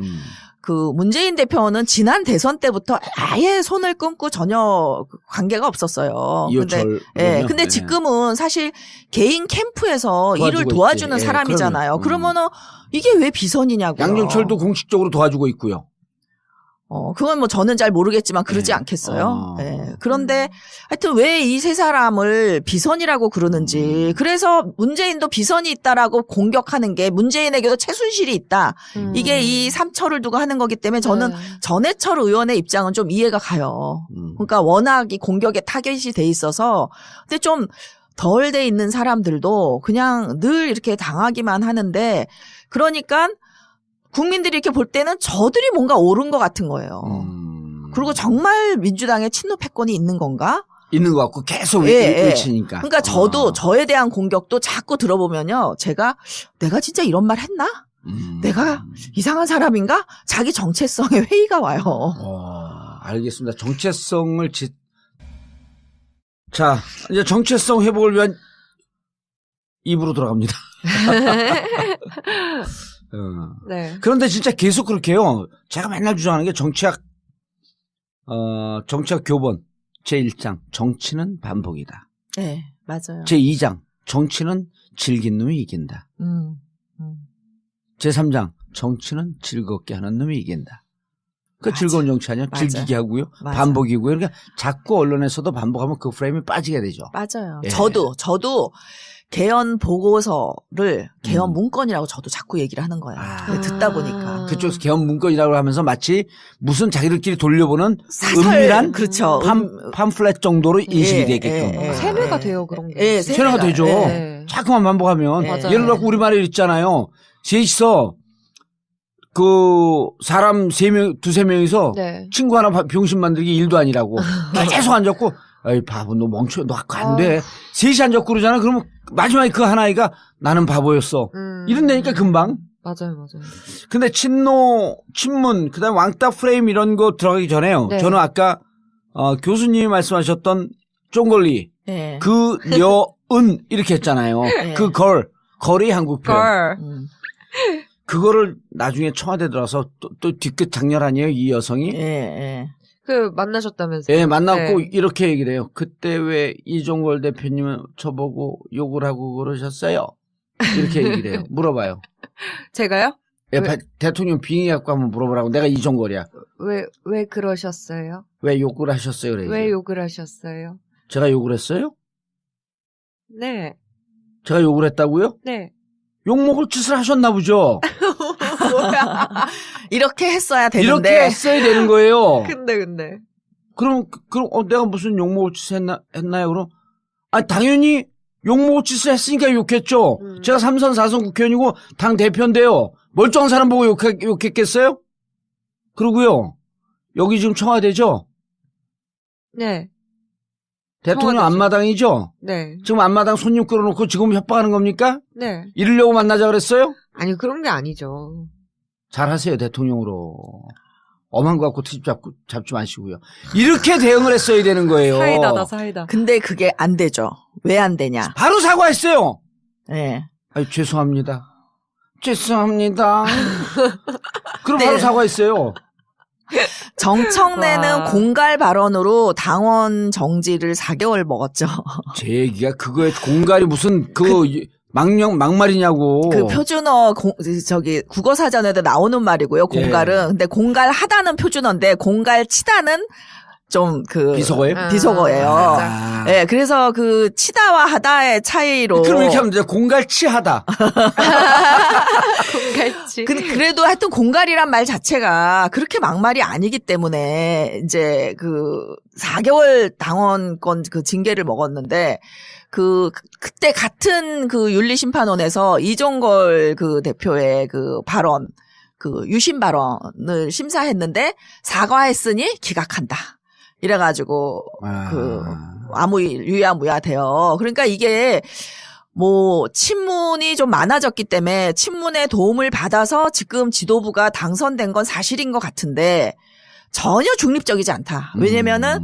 문재인 대표는 지난 대선 때부터 아예 손을 끊고 전혀 관계가 없었어요. 이호철. 근데 지금은 사실 개인 캠프에서 도와주고 일을 도와주는 있지. 예, 사람이잖아요. 그러면은. 그러면은 이게 왜 비선이냐고요. 양정철도 공식적으로 도와주고 있고요. 그건 뭐 저는 잘 모르겠지만 그러지 네. 않겠어요. 네. 그런데 하여튼 왜 이 세 사람을 비선이라고 그러는지 그래서 문재인도 비선이 있다라고 공격하는 게 문재인에게도 최순실이 있다. 이게 이 삼철을 두고 하는 거기 때문에 저는 네. 전해철 의원의 입장은 좀 이해가 가요. 그러니까 워낙 이 공격에 타겟이 돼 있어서 근데 좀 덜 돼 있는 사람들도 그냥 늘 이렇게 당하기만 하는데 그러니까 국민들이 이렇게 볼 때는 저들이 뭔가 옳은 것 같은 거예요. 그리고 정말 민주당에 친노 패권이 있는 건가? 있는 것 같고 계속 예, 외치니까. 그러니까 저도 저에 대한 공격도 자꾸 들어보면요. 내가 진짜 이런 말 했나? 내가 이상한 사람인가? 자기 정체성에 회의가 와요. 알겠습니다. 정체성을 자, 이제 정체성 회복을 위한 입으로 돌아갑니다. 네. 그런데 진짜 계속 그렇게 해요. 제가 맨날 주장하는 게 정치학 교본 제1장 정치는 반복이다. 네, 맞아요. 제2장 정치는 즐긴 놈이 이긴다. 제3장 정치는 즐겁게 하는 놈이 이긴다. 그 즐거운 정치 아니야? 맞아. 즐기게 하고요. 맞아. 반복이고요. 그러니까 자꾸 언론에서도 반복하면 그 프레임이 빠지게 되죠. 맞아요. 예. 저도 개헌 보고서를 개헌 문건이라고 저도 자꾸 얘기를 하는 거예요. 듣다 보니까. 그쪽에서 개헌 문건이라고 하면서 마치 무슨 자기들끼리 돌려보는 사설, 은밀한 그렇죠. 팜플렛 정도로 인식이 되게끔. 세뇌가 돼요, 그런 게. 예, 세뇌가 되죠. 예. 자꾸만 반복하면. 맞아요. 예를 들어 우리말에 있잖아요. 셋이서 사람 3명, 2-3명이서 네. 친구 하나 병신 만들기 일도 아니라고. 계속 앉았고, 에이, 바보, 너 멍청해. 너 아까 안 돼. 셋이 앉았고 그러잖아. 그러면 마지막에 그 하나이가 나는 바보였어. 이런다니까 금방. 맞아요. 근데 친문, 그 다음에 왕따 프레임 이런 거 들어가기 전에요. 네. 저는 아까, 교수님이 말씀하셨던 쫑걸리, 예. 여은, 이렇게 했잖아요. 네. 걸이 한국 표현. 걸. 그거를 나중에 청와대 들어서 또 뒤끝 장렬 아니에요, 이 여성이? 예. 만나셨다면서요? 예, 만났고 네. 이렇게 얘기를 해요. 그때 왜 이종걸 대표님은 저보고 욕을 하고 그러셨어요? 이렇게 얘기를 해요. 물어봐요. 제가요? 예, 대통령 빙의 갖고 한번 물어보라고. 내가 이종걸이야. 왜 그러셨어요? 왜 욕을 하셨어요? 그래. 왜 욕을 하셨어요? 제가 욕을 했어요? 네. 제가 욕을 했다고요? 네. 욕먹을 짓을 하셨나 보죠? 뭐야. 이렇게 했어야 되는데. 이렇게 했어야 되는 거예요. 근데. 그럼 내가 무슨 욕먹을 짓을 했나요? 그럼? 당연히 욕먹을 짓을 했으니까 욕했죠. 제가 3선 4선 국회의원이고 당 대표인데요. 멀쩡한 사람 보고 욕했겠어요? 그러고요. 여기 지금 청와대죠? 네. 대통령 청와대죠. 앞마당이죠? 네. 지금 앞마당 손님 끌어놓고 지금 협박하는 겁니까? 네. 이러려고 만나자 그랬어요? 아니, 그런 게 아니죠. 잘하세요, 대통령으로. 엄한 거 갖고 트집 잡지 마시고요. 이렇게 대응을 했어야 되는 거예요. 사이다다, 사이다. 근데 그게 안 되죠. 왜 안 되냐? 바로 사과했어요. 네. 아니, 죄송합니다. 죄송합니다. 그럼 네. 바로 사과했어요. 정청래는 와. 공갈 발언으로 당원 정지를 4개월 먹었죠. 제 얘기가 그거에 공갈이 무슨 막말이냐고. 그 표준어 국어 사전에도 나오는 말이고요. 공갈은. 예. 근데 공갈 하다는 표준어인데 공갈 치다는 좀 비속어예요? 비속어예요. 아. 예, 그래서 그 치다와 하다의 차이로. 그럼 이렇게 하면 돼. 공갈치하다. 공갈치. 그래도 하여튼 공갈이란 말 자체가 그렇게 막말이 아니기 때문에 이제 그 4개월 당원권 그 징계를 먹었는데 그때 같은 그 윤리심판원에서 이종걸 그 대표의 그 발언, 그 유심 발언을 심사했는데 사과했으니 기각한다. 이래가지고 아무 유야무야 돼요. 그러니까 이게 뭐 친문이 좀 많아졌기 때문에 친문의 도움을 받아서 지금 지도부가 당선된 건 사실인 것 같은데 전혀 중립적이지 않다. 왜냐면은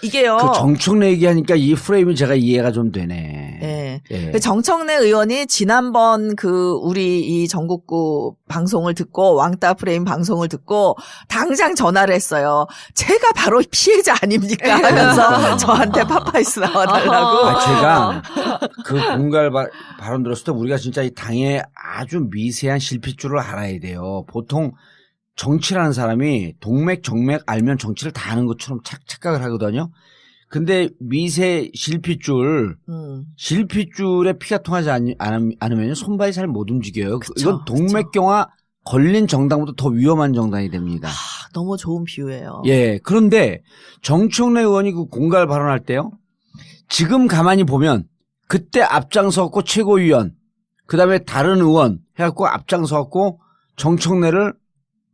이게요. 그 정청래 얘기하니까 이 프레임이 제가 이해가 좀 되네. 예. 예. 그 정청래 의원이 지난번 그 우리 이 전국구 방송을 듣고 왕따 프레임 방송을 듣고 당장 전화를 했어요. 제가 바로 피해자 아닙니까? 하면서 저한테 파파이스 나와달라고. 제가 그 공갈 발언 들었을 때 우리가 진짜 이 당의 아주 미세한 실핏줄을 알아야 돼요. 보통 정치라는 사람이 동맥, 정맥 알면 정치를 다 아는 것처럼 착각을 하거든요. 근데 미세 실핏줄에 피가 통하지 않으면 손발이 잘 못 움직여요. 그쵸, 이건 동맥경화 걸린 정당보다 더 위험한 정당이 됩니다. 너무 좋은 비유예요. 예. 그런데 정청래 의원이 그 공갈 발언할 때요. 지금 가만히 보면 그때 앞장서갖고 최고위원, 그 다음에 다른 의원 해갖고 앞장서갖고 정청래를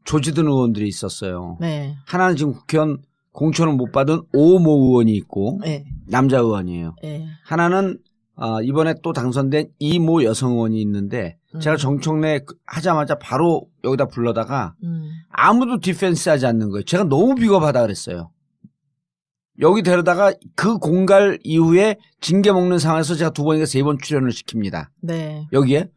조지든 의원들이 있었어요. 네. 하나는 지금 국회의원 공천을 못 받은 오모 의원이 있고 네. 남자 의원이에요. 네. 하나는 이번에 또 당선된 이모 여성 의원이 있는데 제가 정청래 하자마자 바로 여기다 불러다가 아무도 디펜스 하지 않는 거예요. 제가 너무 비겁하다 그랬어요. 여기 데려다가 그 공갈 이후에 징계 먹는 상황에서 제가 2번인가 3번 출연을 시킵니다. 네. 여기에.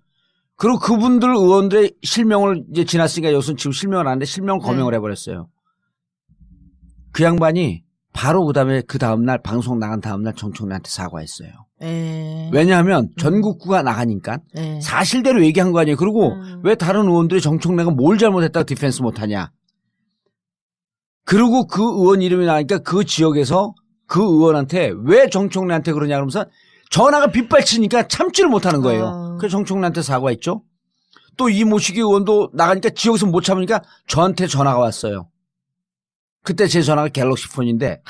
그리고 그분들 의원들의 실명을 이제 지났으니까 여기서 지금 실명을 안 하는데 실명을 거명을 해버렸어요. 그 양반이 바로 그 다음날 방송 나간 다음날 정청래한테 사과했어요. 왜냐하면 전국구가 나가니까 사실대로 얘기한 거 아니에요. 그리고 왜 다른 의원들이 정청래가 뭘 잘못했다고 디펜스 못하냐. 그리고 그 의원 이름이 나니까 그 지역에서 그 의원한테 왜 정청래한테 그러냐 그러면서 전화가 빗발치니까 참지를 못하는 거예요. 그래서 정청래한테 사과했죠. 또 이 모시기 의원도 나가니까 지역에서 못 참으니까 저한테 전화가 왔어요. 그때 제 전화가 갤럭시 폰인데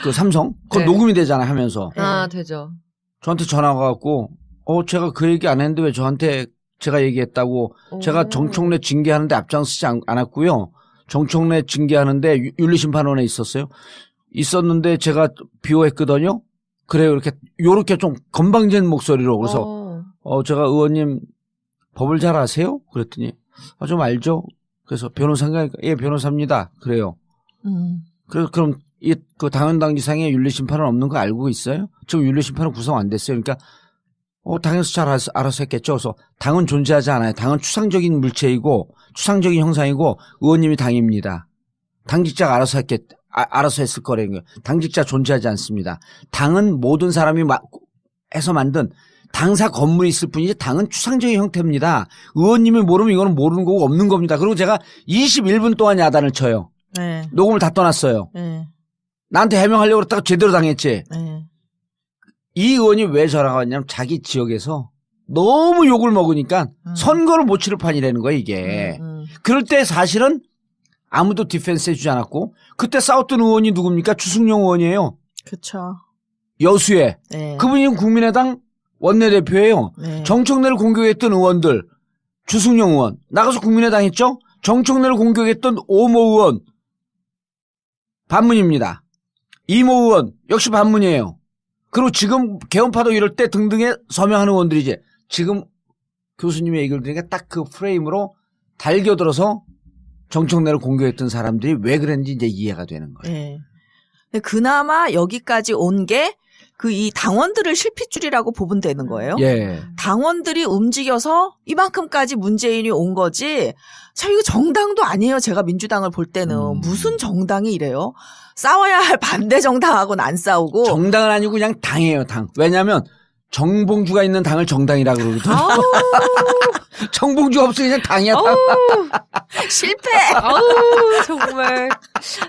그 삼성 그거 네. 녹음이 되잖아 하면서 되죠. 저한테 전화가 왔고 제가 그 얘기 안 했는데 왜 저한테 제가 얘기했다고. 제가 정청래 징계하는데 앞장서지 않았고요. 정청래 징계하는데 윤리심판원에 있었는데 제가 비호했거든요. 그래요. 요렇게 좀 건방진 목소리로. 그래서, 제가 의원님 법을 잘 아세요? 그랬더니, 좀 알죠? 그래서 변호사인가? 예, 변호사입니다. 그래요. 그럼, 그 당헌당지상에 윤리심판은 없는 거 알고 있어요? 지금 윤리심판은 구성 안 됐어요. 그러니까, 당연히 잘 알아서 했겠죠. 그래서 당은 존재하지 않아요. 당은 추상적인 물체이고, 추상적인 형상이고, 의원님이 당입니다. 당직자가 알아서 했을 거라는 거예요. 당직자 존재하지 않습니다. 당은 모든 사람이 해서 만든 당사 건물이 있을 뿐이지 당은 추상적인 형태입니다. 의원님이 모르면 이거는 모르는 거고 없는 겁니다. 그리고 제가 21분 동안 야단을 쳐요. 네. 녹음을 다 떠났어요. 네. 나한테 해명하려고 그랬다가 제대로 당했지. 네. 이 의원이 왜 전화가 왔냐면 자기 지역에서 너무 욕을 먹으니까 선거를 못 치를 판이라는 거예요, 이게. 그럴 때 사실은 아무도 디펜스 해주지 않았고 그때 싸웠던 의원이 누굽니까? 주승용 의원이에요. 그렇죠. 여수에. 네. 그분이 국민의당 원내대표예요. 네. 정청래를 공격했던 의원들 주승용 의원 나가서 국민의당 했죠. 정청래를 공격했던 오모 의원 반문입니다. 이모 의원 역시 반문이에요. 그리고 지금 개헌파도 이럴 때 등등에 서명하는 의원들이지. 지금 교수님의 얘기를 들으니까 딱 그 프레임으로 달겨들어서 정청래를 공격했던 사람들이 왜 그랬는지 이제 이해가 되는 거예요. 네. 근데 그나마 여기까지 온 게 그 이 당원들을 실핏줄이라고 보면 되는 거예요. 예. 당원들이 움직여서 이만큼까지 문재인이 온 거지. 참 이거 정당도 아니에요. 제가 민주당을 볼 때는 무슨 정당이 이래요. 싸워야 할 반대 정당하고는 안 싸우고. 정당은 아니고 그냥 당이에요, 당. 왜냐하면 정봉주가 있는 당을 정당이라 그러거든. 정봉주가 없으면 그냥 당이야. 실패. 아우 정말.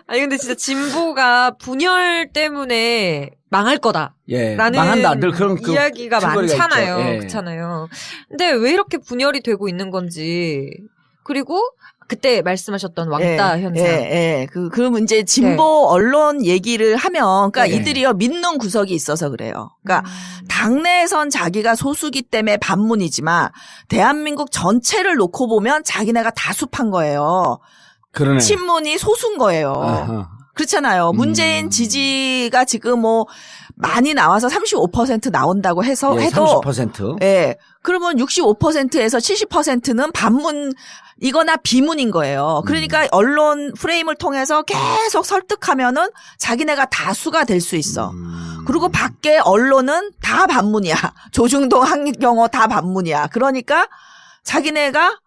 아니 근데 진짜 진보가 분열 때문에 망할 거다. 예. 라는 망한다. 늘 그런 이야기가 층거리가 많잖아요. 있죠. 예. 그렇잖아요. 근데 왜 이렇게 분열이 되고 있는 건지. 그리고 그때 말씀하셨던 왕따 현상. 예. 그 문제 진보 언론 얘기를 하면, 그러니까 이들이요 믿는 구석이 있어서 그래요. 그러니까 당내에선 자기가 소수기 때문에 반문이지만 대한민국 전체를 놓고 보면 자기네가 다수판 거예요. 그러네. 친문이 소수인 거예요. 아하. 그렇잖아요. 문재인 지지가 지금 뭐 많이 나와서 35% 나온다고 해서 예, 해도 30%. 예. 그러면 65%에서 70%는 반문이거나 비문인 거예요. 그러니까 언론 프레임을 통해서 계속 설득하면은 자기네가 다수가 될 수 있어. 그리고 밖에 언론은 다 반문이야. 조중동 한경호 다 반문이야. 그러니까 자기네가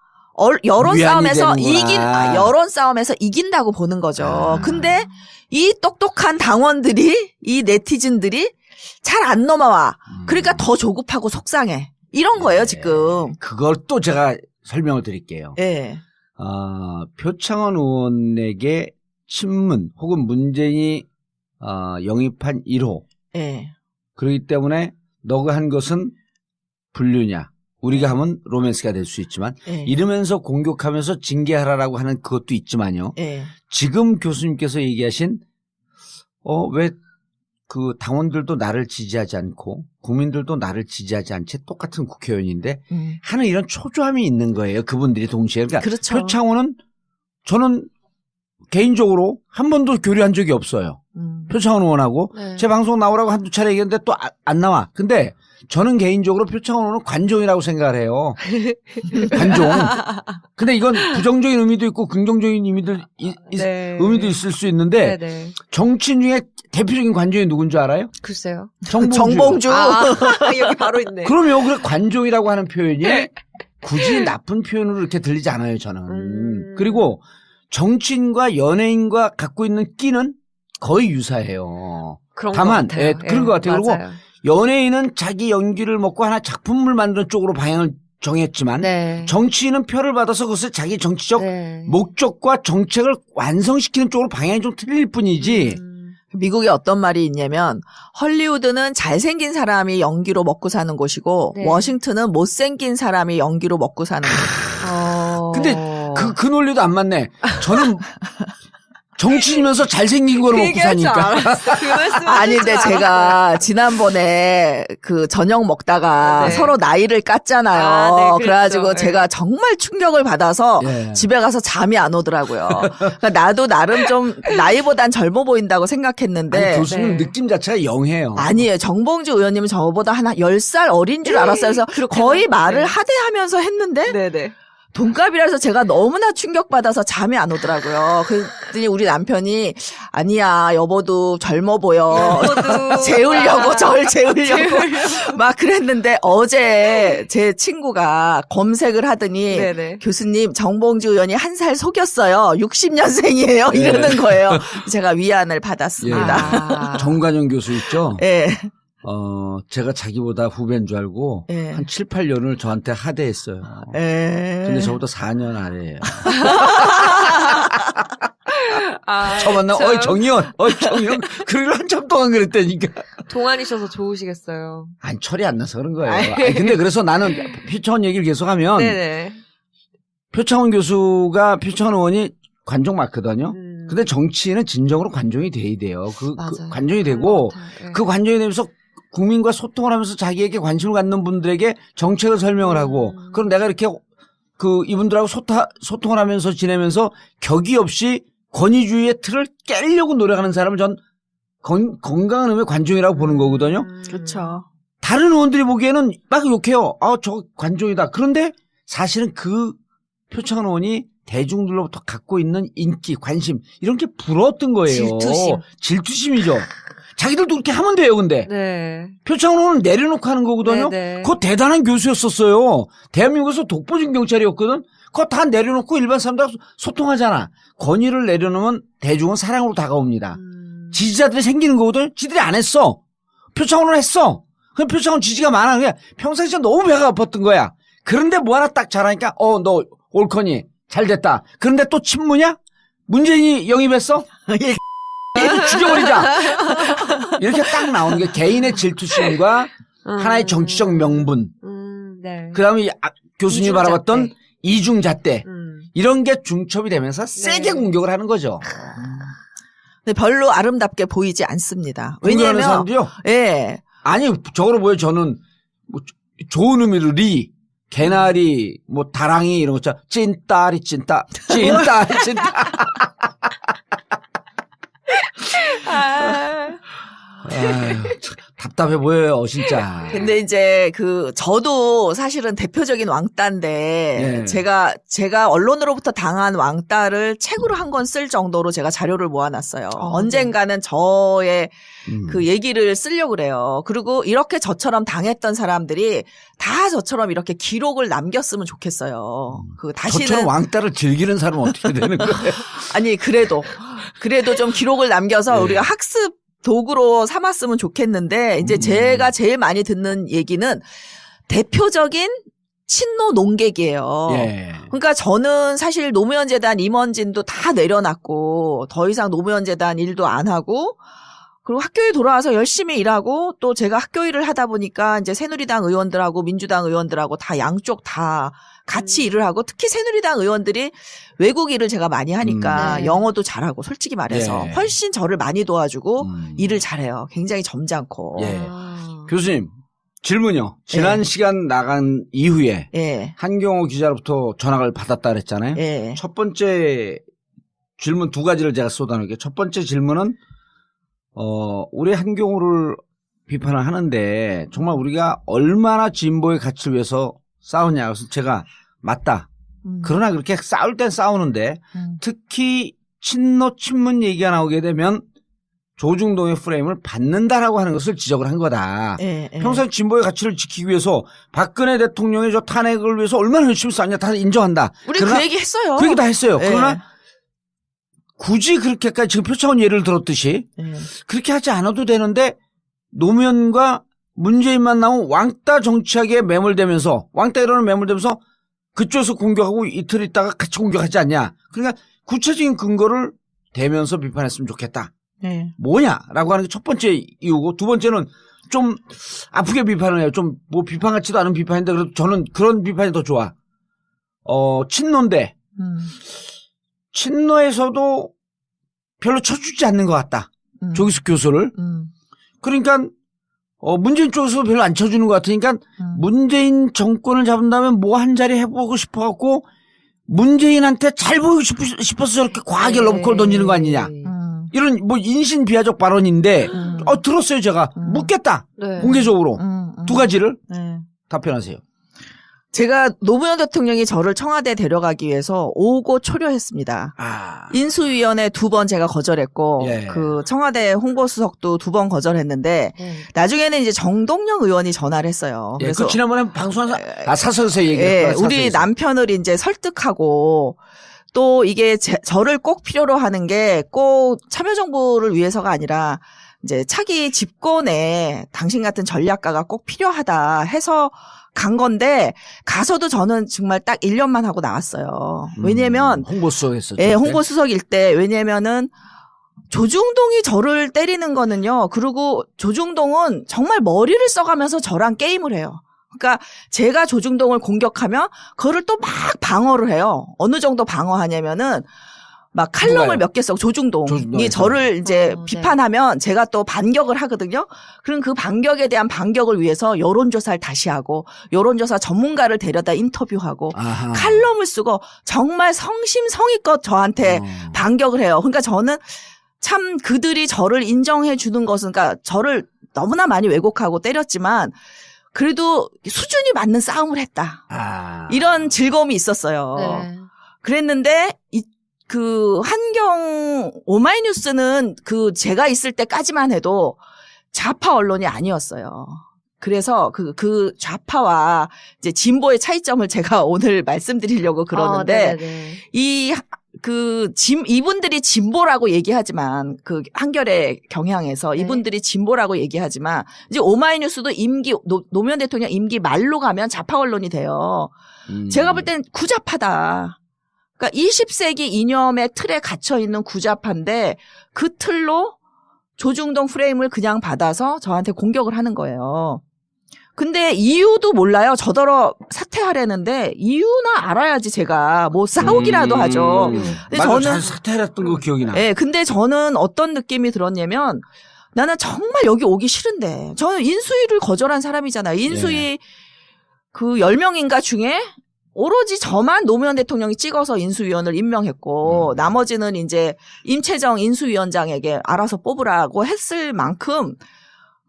여론 위안이 싸움에서 되는구나. 여론 싸움에서 이긴다고 보는 거죠. 근데 이 똑똑한 당원들이, 이 네티즌들이 잘 안 넘어와. 그러니까 더 조급하고 속상해. 이런 거예요, 지금. 그걸 또 제가 설명을 드릴게요. 예. 표창원 의원에게 친문 혹은 문재인이 영입한 1호. 예. 그렇기 때문에 너가 한 것은 불륜이야. 우리가 하면 로맨스가 될 수 있지만 예. 이러면서 공격하면서 징계하라라고 하는 그것도 있지만요. 예. 지금 교수님께서 얘기하신 왜 그 당원들도 나를 지지하지 않고 국민들도 나를 지지하지 않지 똑같은 국회의원인데 하는 이런 초조함이 있는 거예요. 그분들이 동시에. 그러니까 그렇죠. 표창원은 저는 개인적으로 한 번도 교류한 적이 없어요. 표창원 의원하고 네. 제 방송 나오라고 한두 차례 얘기했는데 또 안 나와. 근데 저는 개인적으로 표창원 의원은 관종이라고 생각을 해요. 관종. 근데 이건 부정적인 의미도 있고 긍정적인 네. 의미도 있을 수 있는데 네네. 정치인 중에 대표적인 관종이 누군 줄 알아요? 글쎄요. 정봉주. 여기 바로 있네. 그러면 그래 관종이라고 하는 표현이 굳이 나쁜 표현으로 이렇게 들리지 않아요, 저는. 그리고 정치인과 연예인과 갖고 있는 끼는 거의 유사해요. 그런 다만, 것 같아요. 그런 것 같아요. 그리고 맞아요. 연예인은 자기 연기를 먹고 하나 작품을 만드는 쪽으로 방향을 정했지만 네. 정치인은 표를 받아서 그것을 자기 정치적 네. 목적과 정책을 완성시키는 쪽으로 방향이 좀 틀릴 뿐이지. 미국에 어떤 말이 있냐면 헐리우드는 잘생긴 사람이 연기로 먹고 사는 곳이고 네. 워싱턴은 못생긴 사람이 연기로 먹고 사는 곳. 근데 그 논리도 안 맞네. 저는 정치이면서 잘생긴 거로 먹고 사니까. 아니 근데 제가 지난번에 그 저녁 먹다가 네. 서로 나이를 깠잖아요. 아, 네, 그랬죠. 그래가지고 네. 제가 정말 충격을 받아서 예. 집에 가서 잠이 안 오더라고요. 그러니까 나도 나름 좀 나이보단 젊어 보인다고 생각했는데 아니, 교수님 네. 느낌 자체가 영해요. 아니에요. 정봉주 의원님은 저보다 한 10살 어린 줄 알았어요. 그래서 거의 말을 하대하면서 했는데 네네. 동갑이라서 제가 너무나 충격받아서 잠이 안 오더라고요. 그랬더니 우리 남편이 아니야 여보도 젊어 보여. 재우려고 절 재우려고 막 그랬는데 어제 제 친구가 검색을 하더니 네네. 교수님 정봉주 의원이 한 살 속였어요. 60년생이에요. 이러는 거예요. 제가 위안을 받았습니다. 정관영 교수 있죠? 예. 제가 자기보다 후배인 줄 알고 예. 한 7, 8년을 저한테 하대했어요. 예. 근데 저보다 4년 아래예요. 아, 처음 만나 정의원 그리고 한참 동안 그랬다니까. 동안이셔서 좋으시겠어요. 아니 철이 안 나서 그런 거예요. 아니, 근데 그래서 나는 표창원 얘기를 계속하면 네네. 표창원 교수가 표창원 의원이 관종 맞거든요. 근데 정치인은 진정으로 관종이 돼야 돼요. 그 관종이 되고 그 관종이 되면서 국민과 소통을 하면서 자기에게 관심을 갖는 분들에게 정책을 설명을 하고 그럼 내가 이렇게 이분들하고 소통을 하면서 지내면서 격이 없이 권위주의의 틀을 깨려고 노력하는 사람을 전 건강한 의원의 관종이라고 보는 거거든요. 그렇죠. 다른 의원들이 보기에는 막 욕해요. 저 관종이다. 그런데 사실은 그 표창원 의원이 대중들로부터 갖고 있는 인기, 관심 이런 게 부러웠던 거예요. 질투심이죠. 자기들도 그렇게 하면 돼요. 근데 네. 표창원 의원은 내려놓고 하는 거거든요. 네네. 그거 대단한 교수였었어요. 대한민국에서 독보적인 경찰이었거든. 그거 다 내려놓고 일반 사람들 소통하잖아. 권위를 내려놓으면 대중은 사랑으로 다가옵니다. 지지자들이 생기는 거거든. 지들이 안 했어. 표창원은 했어. 그럼 표창원 지지가 많아. 그냥 평상시에 너무 배가 아팠던 거야. 그런데 뭐 하나 딱 잘하니까 너 옳거니 잘 됐다. 그런데 또 친무냐? 문재인이 영입했어? 얘를 죽여버리자. 이렇게 딱 나오는 게 개인의 질투심과 하나의 정치적 명분. 네. 그다음에 교수님이 바라봤던 이중잣대. 이런 게 중첩이 되면서 세게 공격을 하는 거죠. 근데 별로 아름답게 보이지 않습니다. 왜냐하면 왜냐하면 사람들이요? 예. 아니 저거로 보여. 저는 뭐 좋은 의미로 개나리, 뭐 다랑이 이런 거 있잖아. 찐따리 찐따. 아유, 답답해 보여요, 진짜. 근데 이제 저도 사실은 대표적인 왕따인데, 네. 제가 언론으로부터 당한 왕따를 책으로 한 권 쓸 정도로 제가 자료를 모아놨어요. 언젠가는 저의 그 얘기를 쓰려고 그래요. 그리고 이렇게 저처럼 당했던 사람들이 다 저처럼 이렇게 기록을 남겼으면 좋겠어요. 다시는. 저처럼 왕따를 즐기는 사람은 어떻게 되는 거예요? 아니, 그래도 좀 기록을 남겨서 우리가 학습 도구로 삼았으면 좋겠는데, 이제 제가 제일 많이 듣는 얘기는 대표적인 친노 농객이에요. 예. 그러니까 저는 사실 노무현 재단 임원진도 다 내려놨고, 더 이상 노무현 재단 일도 안 하고, 그리고 학교에 돌아와서 열심히 일하고, 또 제가 학교 일을 하다 보니까 이제 새누리당 의원들하고 민주당 의원들하고 다 양쪽 다 같이 일을 하고, 특히 새누리당 의원들이 외국 일을 제가 많이 하니까 네. 영어도 잘하고, 솔직히 말해서 예. 훨씬 저를 많이 도와주고 일을 잘해요. 굉장히 점잖고. 예. 교수님, 질문요. 지난 시간 나간 이후에 예. 한경호 기자로부터 전화를 받았다 그랬잖아요. 예. 첫 번째 질문 두 가지를 제가 쏟아낼게요. 첫 번째 질문은 우리 한경호를 비판을 하는데 정말 우리가 얼마나 진보의 가치를 위해서 싸우냐. 그래서 제가 맞다. 그러나 그렇게 싸울 땐 싸우는데 특히 친노 친문 얘기가 나오게 되면 조중동의 프레임을 받는다라고 하는 것을 지적을 한 거다. 예. 평소에 진보의 가치를 지키기 위해서 박근혜 대통령의 저 탄핵을 위해서 얼마나 열심히 싸웠냐 다 인정한다. 우리 그 얘기 했어요. 그 얘기 다 했어요. 예. 그러나 굳이 그렇게까지 지금 표창원 예를 들었듯이 예. 그렇게 하지 않아도 되는데 노무현과 문재인만 나오면 왕따 정치하기에 매몰되면서 왕따 이론을 매몰되면서 그쪽에서 공격하고 이틀 있다가 같이 공격하지 않냐. 그러니까 구체적인 근거를 대면서 비판했으면 좋겠다. 네. 뭐냐라고 하는 게 첫 번째 이유고 두 번째는 좀 아프게 비판을 해요. 좀 뭐 비판 같지도 않은 비판인데 그래도 저는 그런 비판이 더 좋아. 친노인데 친노에서도 별로 쳐주지 않는 것 같다. 조기숙 교수를. 그러니까 문재인 쪽에서도 별로 안 쳐주는 것 같으니까 문재인 정권을 잡은다면 뭐 한 자리 해보고 싶어갖고 문재인한테 잘 보이고 싶어서 저렇게 과하게 러브콜 던지는 거 아니냐. 이런 뭐 인신비하적 발언인데 들었어요 제가. 묻겠다. 네. 공개적으로. 두 가지를 네. 답변하세요. 제가 노무현 대통령이 저를 청와대에 데려가기 위해서 오고 초려했습니다. 인수위원회 2번 제가 거절했고 예. 그 청와대 홍보수석도 2번 거절했는데 나중에는 이제 정동영 의원이 전화를 했어요. 예, 그래서 그 지난번에 방송한 사설에서 얘기했다. 우리 남편을 이제 설득하고 또 이게 저를 꼭 필요로 하는 게 꼭 참여정부를 위해서가 아니라 이제 차기 집권에 당신 같은 전략가가 꼭 필요하다 해서 간 건데 가서도 저는 정말 딱 1년만 하고 나왔어요. 왜냐면 홍보수석했었죠. 예, 홍보수석일 때 왜냐면은 조중동이 저를 때리는 거는요. 그리고 조중동은 정말 머리를 써가면서 저랑 게임을 해요. 그러니까 제가 조중동을 공격하면 그거를 또 막 방어를 해요. 어느 정도 방어하냐면은 막 칼럼을 누가요? 몇 개 써. 조중동이 조중동에서. 저를 이제 네. 비판하면 제가 또 반격을 하거든요. 그럼 그 반격에 대한 반격을 위해서 여론조사를 다시 하고 여론조사 전문가를 데려다 인터뷰하고 아하. 칼럼을 쓰고 정말 성심성의껏 저한테 반격을 해요. 그러니까 저는 참 그들이 저를 인정해 주는 것은 그러니까 저를 너무나 많이 왜곡하고 때렸지만 그래도 수준이 맞는 싸움을 했다. 이런 즐거움이 있었어요. 네. 그랬는데 그 한경 오마이뉴스는 그 제가 있을 때까지만 해도 좌파 언론이 아니었어요. 그래서 그 좌파와 이제 진보의 차이점을 제가 오늘 말씀드리려고 그러는데 이분들이 진보라고 얘기하지만 그 한겨레 경향에서 네. 이분들이 진보라고 얘기하지만 이제 오마이뉴스도 노무현 대통령 임기 말로 가면 좌파 언론이 돼요. 제가 볼 땐 구좌파다. 그러니까 20세기 이념의 틀에 갇혀 있는 구좌파인데 그 틀로 조중동 프레임을 그냥 받아서 저한테 공격을 하는 거예요. 근데 이유도 몰라요. 저더러 사퇴하려는데 이유나 알아야지 제가 뭐 싸우기라도 하죠. 근데 맞아, 저는 사퇴했던 거 기억이 나. 네, 근데 저는 어떤 느낌이 들었냐면 나는 정말 여기 오기 싫은데 저는 인수위를 거절한 사람이잖아요. 인수위 그 10명인가 중에 오로지 저만 노무현 대통령이 찍어서 인수위원을 임명했고 나머지는 이제 임채정 인수위원장에게 알아서 뽑으라고 했을 만큼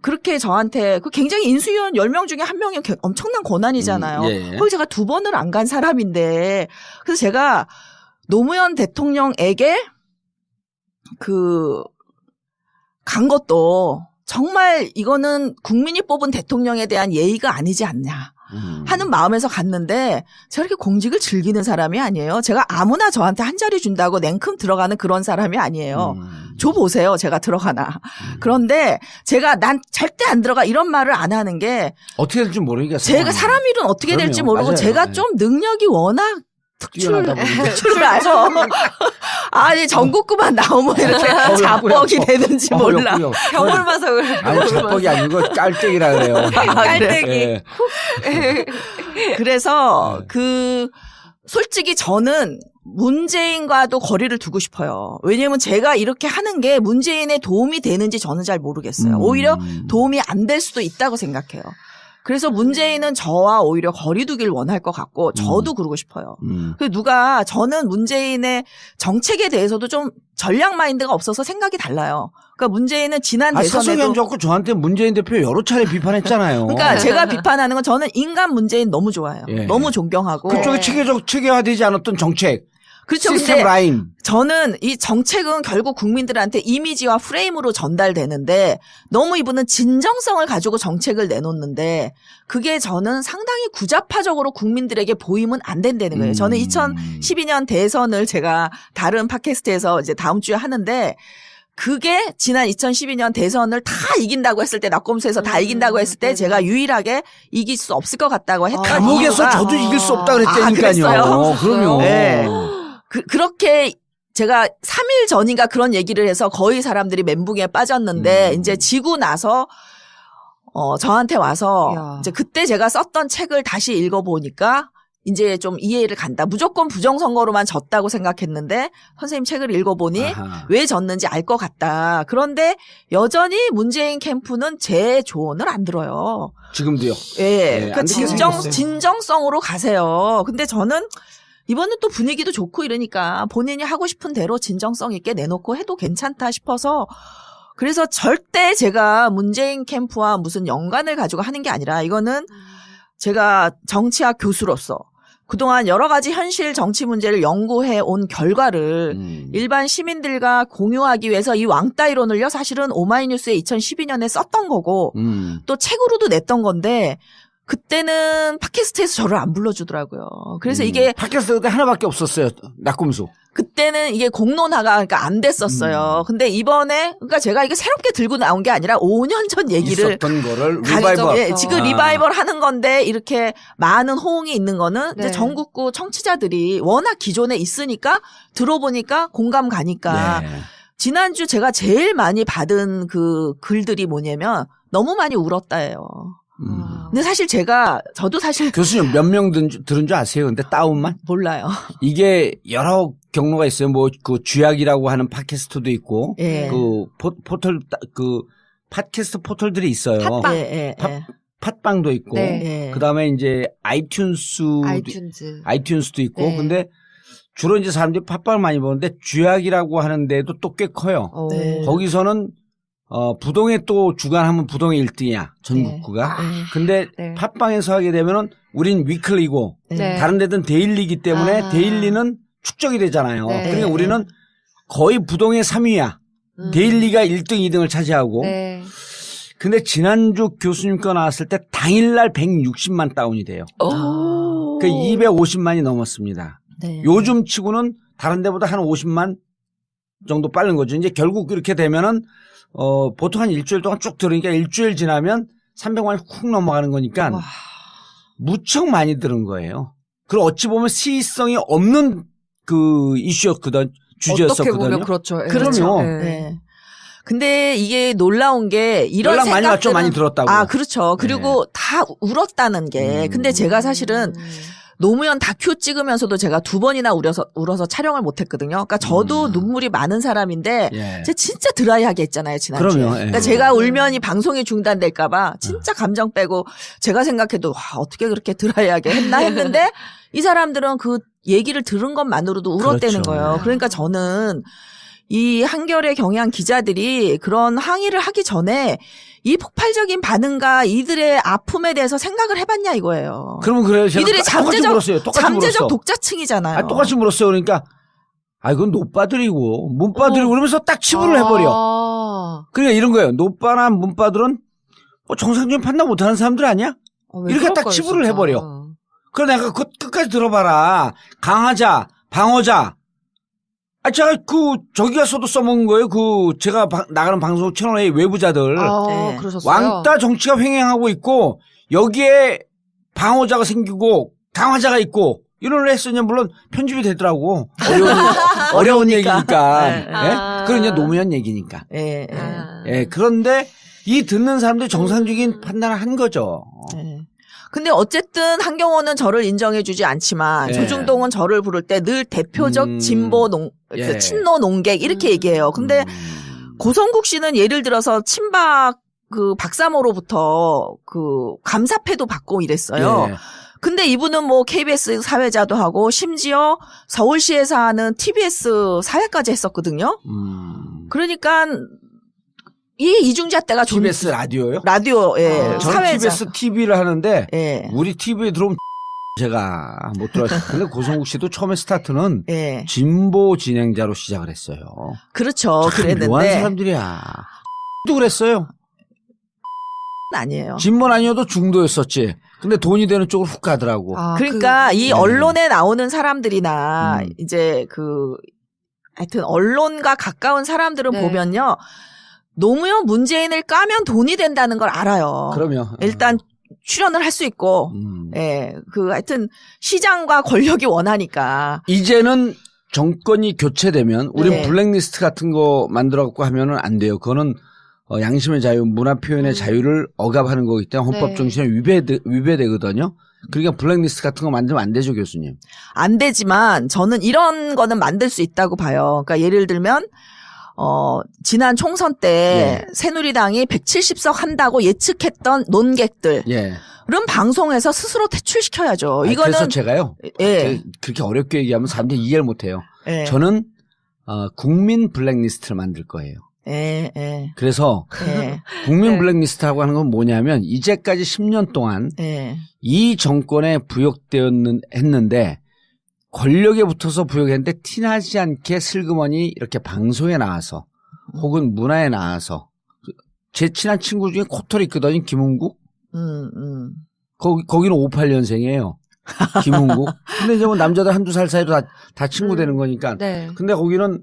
그렇게 저한테 그 굉장히 인수위원 10명 중에 1명이 엄청난 권한이잖아요. 거기 제가 2번을 안 간 사람인데 그래서 제가 노무현 대통령에게 간 것도 정말 이거는 국민이 뽑은 대통령에 대한 예의가 아니지 않냐 하는 마음에서 갔는데 제가 이렇게 공직을 즐기는 사람이 아니에요. 제가 아무나 저한테 한 자리 준다고 냉큼 들어가는 그런 사람이 아니에요. 줘보세요. 제가 들어가나. 그런데 제가 난 절대 안 들어가 이런 말을 안 하는 게 어떻게 될지 모르니까 제가 사람 일은 어떻게 될지 모르고 맞아요. 제가 좀 능력이 워낙 특출을 알죠. 아니 전국구만 나오면 이렇게 자뻑이 되는지 몰라. 병원 봐서 그래. 아니 자뻑이 아니고 깔때기라 그래요. 깔때기. 그래서 솔직히 저는 문재인과도 거리를 두고 싶어요. 왜냐하면 제가 이렇게 하는 게 문재인에 도움이 되는지 저는 잘 모르겠어요. 오히려 도움이 안 될 수도 있다고 생각해요. 그래서 문재인은 저와 오히려 거리 두길 원할 것 같고 저도 그러고 싶어요. 저는 문재인의 정책에 대해서도 좀 전략 마인드가 없어서 생각이 달라요. 그러니까 문재인은 지난 대선에도 사석이 앉았고 저한테 문재인 대표 여러 차례 비판했잖아요. 그러니까 제가 비판하는 건 저는 인간 문재인 너무 좋아해요. 너무 존경하고 그쪽에 체계화되지 않았던 정책. 그렇죠. 시스템 라인. 저는 이 정책은 결국 국민들한테 이미지와 프레임으로 전달되는데 너무 이분은 진정성을 가지고 정책을 내놓는데 그게 저는 상당히 구좌파적으로 국민들에게 보이면 안 된다는 거예요. 저는 2012년 대선을 제가 다른 팟캐스트에서 이제 다음 주에 하는데 그게 지난 2012년 대선을 다 이긴다고 했을 때 낙검수에서 다 이긴다고 했을 때 제가 유일하게 이길 수 없을 것 같다고 했던 감옥에서 저도 이길 수 없다 그랬다니까요. 그럼요. 네. 그렇게 제가 3일 전인가 그런 얘기를 해서 거의 사람들이 멘붕에 빠졌는데 이제 지고 나서 저한테 와서 이제 그때 제가 썼던 책을 다시 읽어보니까 이제 좀 이해를 간다. 무조건 부정선거로만 졌다고 생각했는데 선생님 책을 읽어보니 왜 졌는지 알 것 같다. 그런데 여전히 문재인 캠프는 제 조언을 안 들어요. 지금도요. 예. 그 진정성으로 가세요. 근데 저는 이번엔 또 분위기도 좋고 이러니까 본인이 하고 싶은 대로 진정성 있게 내놓고 해도 괜찮다 싶어서 그래서 절대 제가 문재인 캠프와 무슨 연관을 가지고 하는 게 아니라 이거는 제가 정치학 교수로서 그동안 여러 가지 현실 정치 문제를 연구해 온 결과를 일반 시민들과 공유하기 위해서 이 왕따이론을요 사실은 오마이뉴스에 2012년에 썼던 거고 또 책으로도 냈던 건데 그때는 팟캐스트에서 저를 안 불러주더라고요. 그래서 이게 팟캐스트 하나밖에 없었어요. 낙검수. 그때는 이게 공론화가 그러니까 안 됐었어요. 근데 이번에 그러니까 제가 이게 새롭게 들고 나온 게 아니라 5년 전 얘기를 있었던 거를 리바이벌. 지금 리바이벌 하는 건데 이렇게 많은 호응이 있는 거는 이제 전국구 청취자들이 워낙 기존에 있으니까 들어보니까 공감 가니까 지난주 제가 제일 많이 받은 그 글들이 뭐냐면 너무 많이 울었다예요. 근데 사실 저도 사실 교수님 몇 명 들은 줄 아세요? 근데 다운만? 몰라요. 이게 여러 경로가 있어요. 뭐 그 쥐약이라고 하는 팟캐스트도 있고 그 포털 그 팟캐스트 포털들이 있어요. 팟빵도 있고 그다음에 이제 아이튠즈도 있고 근데 주로 이제 사람들이 팟빵을 많이 보는데 쥐약이라고 하는 데도 또 꽤 커요. 네. 거기서는 부동의 또 주간하면 부동의 1등이야. 전국구가. 근데 네. 팟빵에서 하게 되면은 우린 위클리고 네. 다른 데든 데일리이기 때문에 아. 데일리는 축적이 되잖아요. 네. 그러니까 우리는 거의 부동의 3위야. 데일리가 1등, 2등을 차지하고. 네. 근데 지난주 교수님 거 나왔을 때 당일날 160만 다운이 돼요. 오. 그 250만이 넘었습니다. 네. 요즘 치고는 다른 데보다 한 50만 정도 빠른 거죠. 이제 결국 그렇게 되면은 보통 한 일주일 동안 쭉 들으니까 일주일 지나면 300만이 훅 넘어가는 거니까 와. 무척 많이 들은 거예요. 그리고 어찌 보면 시의성이 없는 그 이슈였거든, 주제였었거든요. 어떻게 보면 그렇죠. 예. 그럼요. 네. 네. 근데 이게 놀라운 게 이런 연락 많이 왔죠, 생각들은- 많이 들었다고. 아, 그렇죠. 그리고 다 울었다는 게. 근데 제가 사실은 노무현 다큐 찍으면서도 제가 2번이나 울어서 촬영을 못 했거든요. 그러니까 저도 눈물이 많은 사람인데 예. 제가 진짜 드라이하게 했잖아요, 지난주에. 그럼요. 예. 그러니까 제가 울면 이 방송이 중단될까봐 진짜 감정 빼고 제가 생각해도 와, 어떻게 그렇게 드라이하게 했나 했는데 이 사람들은 그 얘기를 들은 것만으로도 울었다는 그렇죠. 거예요. 네. 그러니까 저는 이 한겨레 경향 기자들이 그런 항의를 하기 전에 이 폭발적인 반응과 이들의 아픔에 대해서 생각을 해봤냐 이거예요. 그러면 그래요. 제가 이들이 똑같이 물었어요. 똑같이 잠재적 물었어. 독자층이잖아요. 아, 똑같이 물었어요. 그러니까 이건 노빠들이고 문빠들이고 그러면서 딱 치부를 해버려. 아. 그러니까 이런 거예요. 노빠나 문빠들은 정상적인 판단 못하는 사람들 아니야? 왜 이렇게 딱 그럴까요, 치부를 진짜? 해버려. 그래 내가 그거 끝까지 들어봐라. 강하자, 방어자. 제가 저기 가서도 써먹은 거예요. 제가 나가는 방송 채널의 외부자들. 네. 그러셨어요. 왕따 정치가 횡행하고 있고 여기에 방어자가 생기고 강화자가 있고 이런 걸 했으면 물론 편집이 되더라고. 어려운 얘기니까. 네. 예? 그건 이제 노무현 얘기니까. 예, 예. 예, 그런데 이 듣는 사람들이 정상적인 판단을 한 거죠. 예. 근데 어쨌든 한경호는 저를 인정해주지 않지만 예. 조중동은 저를 부를 때 늘 대표적 진보 예. 친노 농객 이렇게 얘기해요. 근데 고성국 씨는 예를 들어서 친박 그 박사모로부터 그 감사패도 받고 이랬어요. 예. 근데 이분은 뭐 KBS 사회자도 하고 심지어 서울시에서 하는 TBS 사회까지 했었거든요. 그러니까 이 이중잣 대가 좀 TBS 라디오요? 라디오 저는 사회자. TBS TV를 하는데 예. 우리 TV에 들어오면 제가 못 들어요. 근데 고성국 씨도 처음에 스타트는 예. 진보 진행자로 시작을 했어요. 그렇죠. 참 묘한 그랬는데 사람들이야. 또 그랬어요. 아니에요. 진보는 아니어도 중도였었지. 근데 돈이 되는 쪽으로 훅 가더라고. 그러니까 이 네. 언론에 나오는 사람들이나 음. 이제 하여튼 언론과 가까운 사람들은 네. 보면요. 노무현 문재인을 까면 돈이 된다는 걸 알아요. 그러면 일단 출연을 할 수 있고, 예, 하여튼 시장과 권력이 원하니까. 이제는 정권이 교체되면 우린 네. 블랙리스트 같은 거 만들어갖고 하면은 안 돼요. 그거는 양심의 자유, 문화 표현의 자유를 억압하는 거기 때문에 헌법 네. 정신에 위배되거든요. 그러니까 블랙리스트 같은 거 만들면 안 되죠, 교수님. 안 되지만 저는 이런 거는 만들 수 있다고 봐요. 그러니까 예를 들면 지난 총선 때 새누리당이 170석 한다고 예측했던 논객들. 예. 그럼 방송에서 스스로 퇴출시켜야죠. 이거는 그래서 제가요. 예. 제가 그렇게 어렵게 얘기하면 사람들이 이해를 못해요. 예. 저는 국민 블랙리스트를 만들 거예요. 예, 예. 그래서 예. 국민 네. 블랙리스트라고 하는 건 뭐냐면 이제까지 10년 동안 예. 이 정권에 했는데 권력에 붙어서 부역했는데 티나지 않게 슬그머니 이렇게 방송에 나와서 혹은 문화에 나와서 제 친한 친구 중에 코털이 있거든요. 김은국. 거기는 58년생이에요. 김은국. 근데 이제 뭐 남자들 한두 살 사이로 다 친구 되는 거니까. 네. 근데 거기는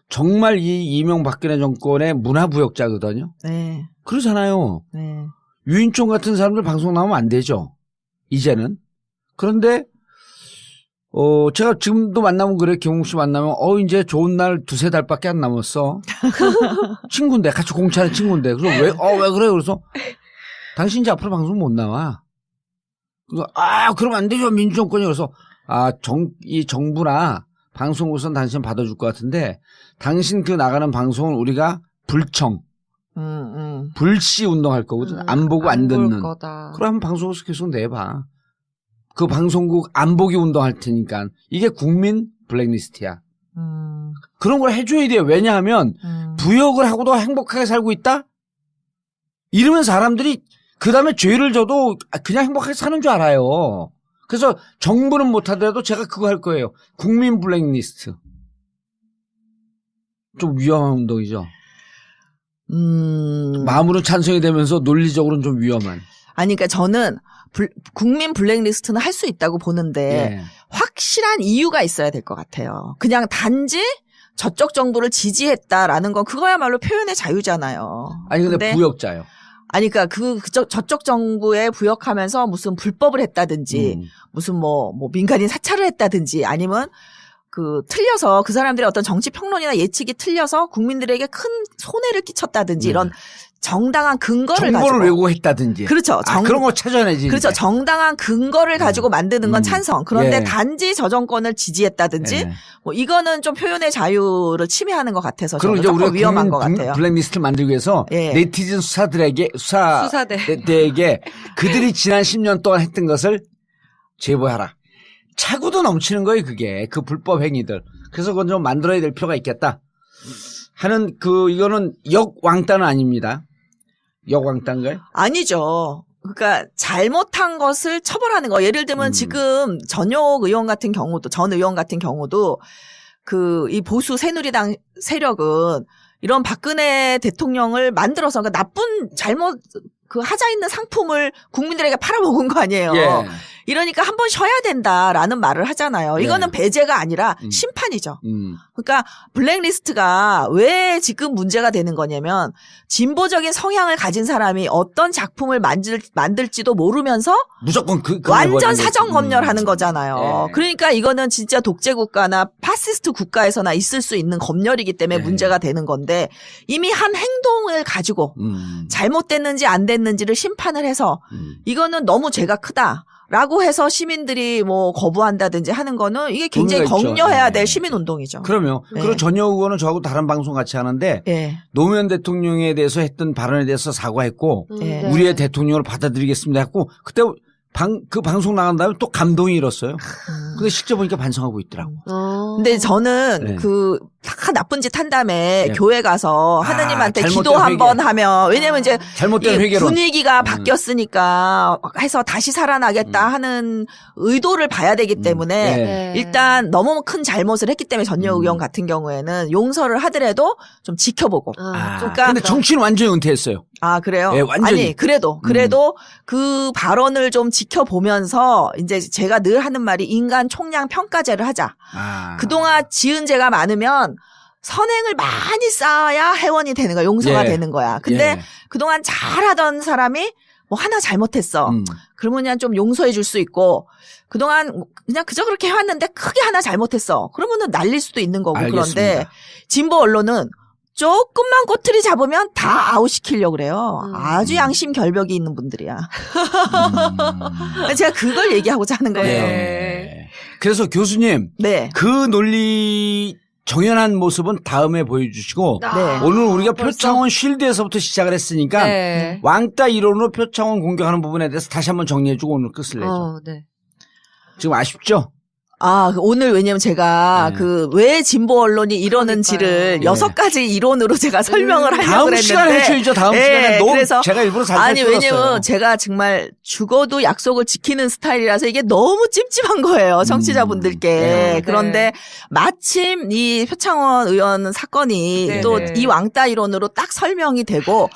정말 이 이명박근혜 정권의 문화부역자거든요. 네. 그러잖아요. 네. 유인촌 같은 사람들 방송 나오면 안 되죠. 이제는. 그런데 제가 지금도 만나면 그래. 김웅 씨 만나면 이제 좋은 날 2-3달밖에 안 남았어. 친구인데 같이 공차는 친구인데. 그래서 왜 그래? 그래서 당신 이제 앞으로 방송 못 나와. 그래서 그러면 안 되죠. 민주정권이. 그래서 이 정부나 방송국에서는 당신 받아줄 것 같은데 당신 나가는 방송은 우리가 불청 불시 운동할 거거든. 안 보고 안 듣는. 그럼 방송국에서 계속 내봐. 그 방송국 안 보기 운동할 테니까. 이게 국민 블랙리스트야. 그런 걸 해줘야 돼요. 왜냐하면 부역을 하고도 행복하게 살고 있다? 이러면 사람들이 그 다음에 죄를 져도 그냥 행복하게 사는 줄 알아요. 그래서 정부는 못하더라도 제가 그거 할 거예요. 국민 블랙리스트. 좀 위험한 운동이죠. 마음으로 찬성이 되면서 논리적으로는 좀 위험한. 아니, 그러니까 저는 국민 블랙리스트는 할 수 있다고 보는데 예. 확실한 이유가 있어야 될 것 같아요. 그냥 단지 저쪽 정부를 지지했다라는 건 그거야말로 표현의 자유잖아요. 아니 근데 부역자요. 아니, 그러니까 저쪽 정부에 부역하면서 무슨 불법을 했다든지, 무슨 뭐 민간인 사찰을 했다든지, 아니면 틀려서 그 사람들의 어떤 정치 평론이나 예측이 틀려서 국민들에게 큰 손해를 끼쳤다든지 이런 정당한 근거를 정보를 가지고. 왜곡했다든지. 그렇죠. 그런 거 찾아내지. 그렇죠. 이제. 정당한 근거를 가지고 만드는 건 찬성. 그런데 예. 단지 저 정권을 지지했다든지, 예. 뭐 이거는 좀 표현의 자유를 침해하는 것 같아서 그럼 저는 이제 조금 우리가 위험한 것 같아요. 블랙리스트를 만들기 위해서 예. 네티즌 수사대에게 수사대에게 그들이 지난 10년 동안 했던 것을 제보하라. 차고도 넘치는 거예요, 그게. 그 불법 행위들. 그래서 그건 좀 만들어야 될 필요가 있겠다. 하는 이거는 역왕따는 아닙니다. 역왕따인가요? 아니죠. 그러니까 잘못한 것을 처벌하는 거. 예를 들면 지금 전 의원 같은 경우도 이 보수 새누리당 세력은 이런 박근혜 대통령을 만들어서 그러니까 잘못 하자 있는 상품을 국민들에게 팔아먹은 거 아니에요. 예. 이러니까 한번 쉬어야 된다라는 말을 하잖아요. 이거는 예. 배제가 아니라 심판이죠. 그러니까 블랙리스트가 왜 지금 문제가 되는 거냐면 진보적인 성향을 가진 사람이 어떤 작품을 만들지도 모르면서 무조건 완전 사정 검열하는 거잖아요. 예. 그러니까 이거는 진짜 독재 국가나 파시스트 국가에서나 있을 수 있는 검열이기 때문에 예. 문제가 되는 건데 이미 한 행동을 가지고 잘못됐는지 안 됐는지를 심판을 해서 이거는 너무 죄가 크다라고 해서 시민들이 뭐 거부한다든지 하는 거는 이게 굉장히 의미가 있죠. 격려해야 예. 될 시민운동이죠. 그러면 예. 그리고 전혀 의원은 저하고 다른 방송 같이 하는데 예. 노무현 대통령에 대해서 했던 발언에 대해서 사과했고 예. 우리의 대통령을 받아들이겠습니다 했고 그때 그 방송 나간 다음에 또 감동이 일었어요. 근데 실제 보니까 반성하고 있더라고. 근데 저는 네. 다 나쁜 짓 한 다음에 네. 교회 가서 하느님한테 잘못된 기도 한번 회개. 하면 왜냐면 이제 잘못된 이 회개론. 분위기가 바뀌었으니까 해서 다시 살아나겠다 하는 의도를 봐야 되기 때문에 네. 일단 너무 큰 잘못을 했기 때문에 전여 의원 같은 경우에는 용서를 하더라도 좀 지켜보고. 그러니까 근데 정치는 완전히 은퇴했어요. 아, 그래요? 예, 완전히. 아니, 그래도 그 발언을 좀 지켜보면서 이제 제가 늘 하는 말이 인간 총량 평가제를 하자. 그동안 지은 죄가 많으면 선행을 많이 쌓아야 회원이 되는 거야. 용서가 예. 되는 거야. 근데 예. 그동안 잘하던 사람이 뭐 하나 잘못했어. 그러면 그냥 좀 용서해 줄 수 있고 그동안 그냥 그저 그렇게 해왔는데 크게 하나 잘못했어. 그러면은 날릴 수도 있는 거고. 알겠습니다. 그런데 진보 언론은 조금만 꼬투리 잡으면 다 아웃시키려고 그래요. 아주 양심 결벽이 있는 분들이야. 제가 그걸 얘기하고자 하는 거예요. 네. 그래서 교수님 네. 그 논리 정연한 모습은 다음에 보여주시고 네. 오늘 우리가 벌써? 표창원 쉴드에서부터 시작을 했으니까 네. 왕따 이론으로 표창원 공격하는 부분에 대해서 다시 한번 정리해주고 오늘 끝을 내죠. 네. 지금 아쉽죠? 아, 오늘 왜냐면 제가 네. 왜 진보 언론이 이러는지를 그러니까요. 6가지 이론으로 제가 설명을 하려고 다음 그랬는데. 시간에 해줘야죠. 다음 예, 시간에 너무 그래서 제가 일부러 살짝 아니, 끌었어요. 왜냐면 제가 정말 죽어도 약속을 지키는 스타일이라서 이게 너무 찜찜한 거예요. 청취자분들께. 네. 그런데 마침 이 표창원 의원 사건이 네. 또 네. 이 왕따 이론으로 딱 설명이 되고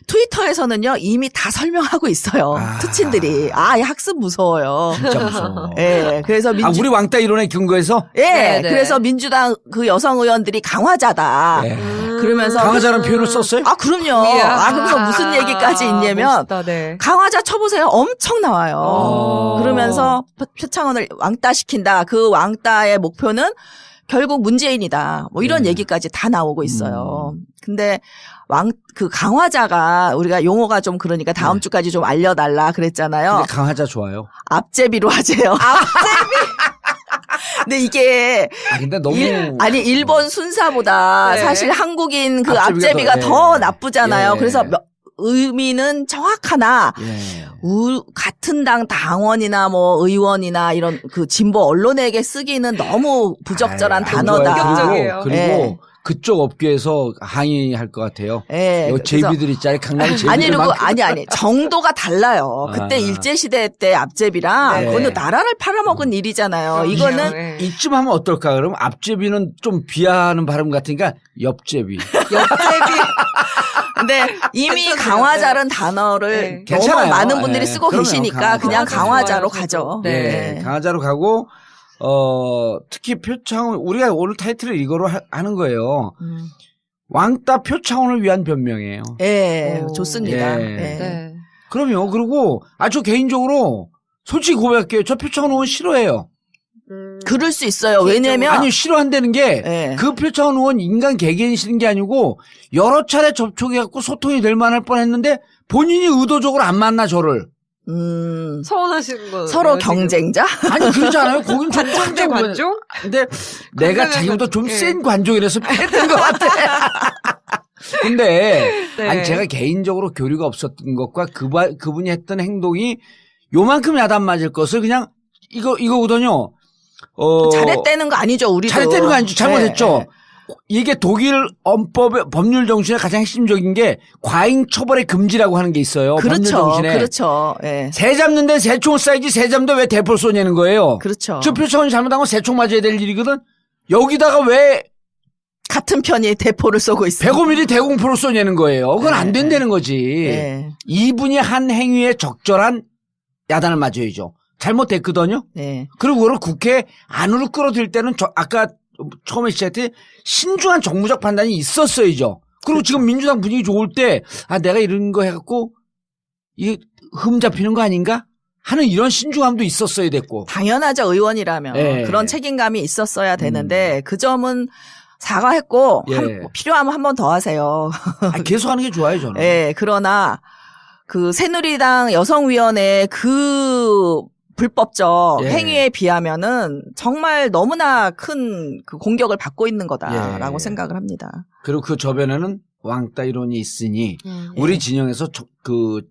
트위터에서는요 이미 다 설명하고 있어요. 특친들이. 이 학습 무서워요. 진짜 무서워. 예, 그래서 우리 왕따 이론에 근거해서 예, 네, 네. 그래서 민주당 그 여성 의원들이 강화자다. 네. 그러면서 강화자라는 표현을 썼어요? 그럼요. 이야. 그래서 무슨 얘기까지 있냐면 멋있다, 네. 강화자 쳐보세요. 엄청 나와요. 그러면서 표창원을 왕따시킨다. 그 왕따의 목표는 결국 문재인이다. 뭐 이런 얘기까지 다 나오고 있어요. 근데 그 강화자가 우리가 용어가 좀 그러니까 다음 주까지 좀 알려달라 그랬잖아요. 근데 강화자 좋아요. 앞제비로 하재요. 근데 이게 근데 너무 일본 순사보다 네. 사실 한국인 그 앞제비가 앞제비가 더, 더 예. 나쁘잖아요. 예. 그래서 의미는 정확하나 예. 같은 당 당원이나 뭐 의원이나 이런 그 진보 언론에게 쓰기는 너무 부적절한 아이, 단어다. 공격적이에요. 그리고 예. 그쪽 업계에서 항의할 것 같아요. 예. 요 그래서 제비들 있잖아요. 강남 제비들. 아니 그리고 아니 정도가 달라요. 그때 아. 일제 시대 때 앞제비랑 네. 그거는 나라를 팔아먹은 일이잖아요. 이거는 네. 이쯤 하면 어떨까? 그럼 앞제비는 좀 비하하는 발음 같으니까 옆제비. 옆제비. 근데 이미 괜찮아요. 강화자라는 단어를 네. 너무 괜찮아요. 많은 분들이 네. 쓰고 그럼요. 계시니까 강화자. 그냥 강화자로 좋아요, 가죠. 저도. 네. 네. 강화자로 가고 특히 표창원 우리가 오늘 타이틀을 이거로 하는 거예요. 왕따 표창원을 위한 변명이에요. 예, 오. 좋습니다. 예. 예. 네. 그럼요. 그리고 저 개인적으로 솔직히 고백할게요. 저 표창원 의원 싫어해요. 그럴 수 있어요. 왜냐면 아니 싫어한다는 게 예. 그 표창원 의원 인간 개개인이 싫은 게 아니고 여러 차례 접촉해갖고 소통이 될 만할 뻔했는데 본인이 의도적으로 안 만나 저를. 서운하신 거. 서로 경쟁자? 아니 그러지 않아요? 거긴 좀 관종 대 관종. 관종? 근데 내가 관종의 자기보다 좀 예. 센 관종이라서 피했던 것 같아. 근데 네. 아니 제가 개인적으로 교류가 없었던 것과 그분이 했던 행동이 요만큼 야단 맞을 것을 그냥 이거거든요. 잘했다는 거 아니죠, 우리도. 잘했다는 거 아니죠. 잘못했죠. 예, 예. 이게 독일 헌법의 법률 정신의 가장 핵심적인 게 과잉 처벌의 금지라고 하는 게 있어요. 법률 그렇죠. 정신에. 그렇죠. 예. 새 잡는데 새총을 쏴야지 새 잡는데 왜 대포를 쏘냐는 거예요. 그렇죠. 저 표창원이 잘못한 건 새총 맞아야 될 일이거든. 여기다가 왜 같은 편이 대포를 쏘고 있어요. 105mm 대공포를 쏘냐는 거예요. 그건 안 된다는 거지. 예. 이분이 한 행위에 적절한 야단을 맞아야죠. 잘못됐거든요. 네. 그리고 그걸 국회 안으로 끌어들일 때는 아까 처음에 시작할 때 신중한 정무적 판단이 있었어야죠. 그리고 지금 민주당 분위기 좋을 때 내가 이런 거 해갖고 이게 흠 잡히는 거 아닌가 하는 이런 신중함도 있었어야 됐고. 당연하죠. 의원이라면. 예. 그런 책임감이 있었어야 되는데 그 점은 사과했고 예. 필요하면 한 번 더 하세요. 계속 하는 게 좋아요, 저는. 예. 그러나 그 새누리당 여성위원회 그 불법적 예. 행위에 비하면은 정말 너무나 큰 그 공격을 받고 있는 거다라고 예. 생각을 합니다. 그리고 그 저변에는 왕따 이론이 있으니 예. 우리 진영에서 그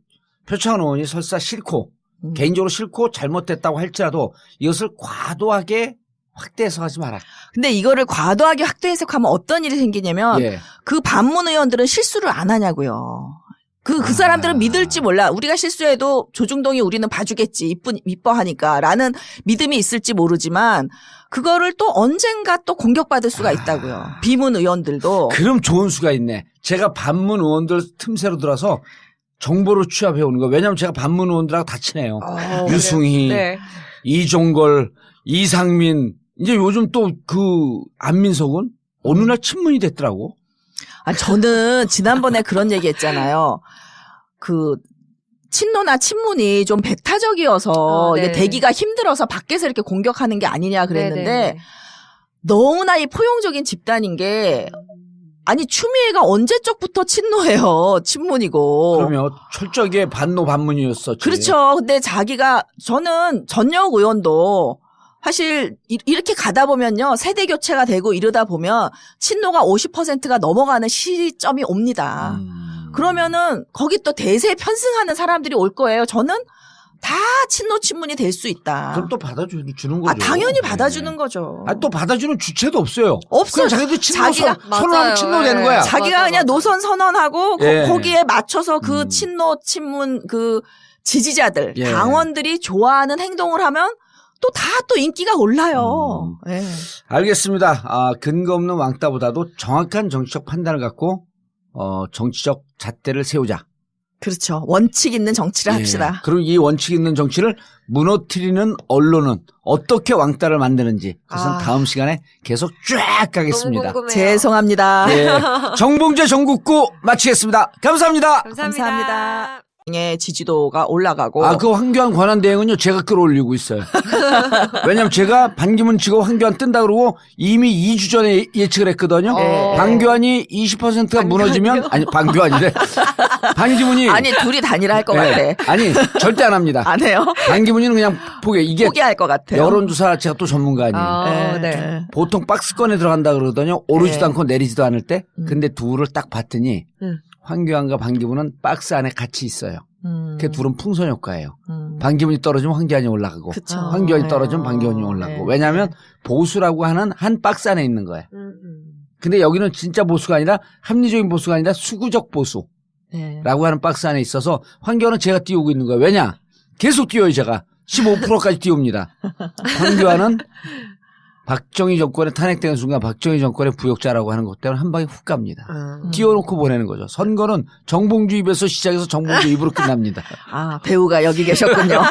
표창원 의원이 설사 싫고 개인적으로 싫고 잘못됐다고 할지라도 이것을 과도하게 확대 해석하지 마라. 근데 이거를 과도하게 확대 해석하면 어떤 일이 생기냐면 예. 그 반문 의원들은 실수를 안 하냐고요. 그 사람들은 믿을지 몰라. 우리가 실수해도 조중동이 우리는 봐주겠지. 이뻐하니까. 라는 믿음이 있을지 모르지만 그거를 또 언젠가 또 공격받을 수가 있다고요. 비문 의원들도. 그럼 좋은 수가 있네. 제가 반문 의원들 틈새로 들어서 정보를 취합해 오는 거. 왜냐하면 제가 반문 의원들하고 다 친해요. 유승희, 네. 이종걸, 이상민. 이제 요즘 또 그 안민석은 어느 날 친문이 됐더라고. 저는 지난번에 그런 얘기 했잖아요. 그 친노나 친문이 좀 배타적이어서 네. 이게 되기가 힘들어서 밖에서 이렇게 공격하는 게 아니냐 그랬는데 네네. 너무나 이 포용적인 집단인 게 아니 추미애가 언제적부터 친노예요. 친문이고. 그러면 철저하게 반노 반문이었었지. 그렇죠. 근데 자기가 저는 전역 의원도 사실 이렇게 가다 보면요. 세대 교체가 되고 이러다 보면 친노가 50%가 넘어가는 시점이 옵니다. 그러면은 거기 또 대세 편승하는 사람들이 올 거예요. 저는 다 친노 친문이 될 수 있다. 그럼 또 받아주는 거죠. 당연히 네. 받아주는 거죠. 또 받아주는 주체도 없어요. 없어요. 그냥 자기들 친노 자기가- 선언하면 맞아요. 친노 되는 예. 거야. 자기가 맞아, 그냥 맞아. 노선 선언하고 예. 거기에 맞춰서 그 음. 친노 친문 그 지지자들 예. 당원들이 좋아하는 행동을 하면 또 다 또 인기가 올라요. 예. 알겠습니다. 근거 없는 왕따보다도 정확한 정치적 판단을 갖고 정치적 잣대를 세우자. 그렇죠. 원칙 있는 정치를 합시다. 그리고 이 원칙 있는 정치를 무너뜨리는 언론은 어떻게 왕따를 만드는지 그것은 다음 시간에 계속 쫙 가겠습니다. 너무 궁금해요. 죄송합니다. 예, 정봉재 전국구 마치겠습니다. 감사합니다. 감사합니다. 의 지지도가 올라가고 그 황교안 권한대행은요, 제가 끌어올리고 있어요. 왜냐면 제가 반기문 치고 황교안 뜬다 그러고 이미 2주 전에 예측을 했거든요. 반교안이 20%가 무너지면, 반교안이래. 반기문이. 아니 둘이 단일화 할 것 예, 같아. 아니, 절대 안 합니다. 안 해요? 반기문이는 그냥 이게 포기할 것 같아요. 여론조사 제가 또 전문가 아니에요. 네. 보통 박스권에 들어간다 그러거든요. 오르지도 네. 않고 내리지도 않을 때. 근데 둘을 딱 봤더니 황교안과 반기문은 박스 안에 같이 있어요. 그 둘은 풍선 효과예요. 반기문이 떨어지면 황교안이 올라가고 그쵸. 황교안이 떨어지면 반기문이 올라가고. 왜냐하면 보수라고 하는 한 박스 안에 있는 거예요. 근데 여기는 진짜 보수가 아니라 합리적인 보수가 아니라 수구적 보수라고 네. 하는 박스 안에 있어서 황교안은 제가 띄우고 있는 거예요. 왜냐? 계속 띄워요 제가. 15%까지 띄웁니다. 황교안은 박정희 정권에 탄핵되는 순간 박정희 정권의 부역자라고 하는 것 때문에 한 방에 훅 갑니다. 띄워놓고 보내는 거죠. 선거는 정봉주 입에서 시작해서 정봉주 입으로 끝납니다. 아, 배우가 여기 계셨군요.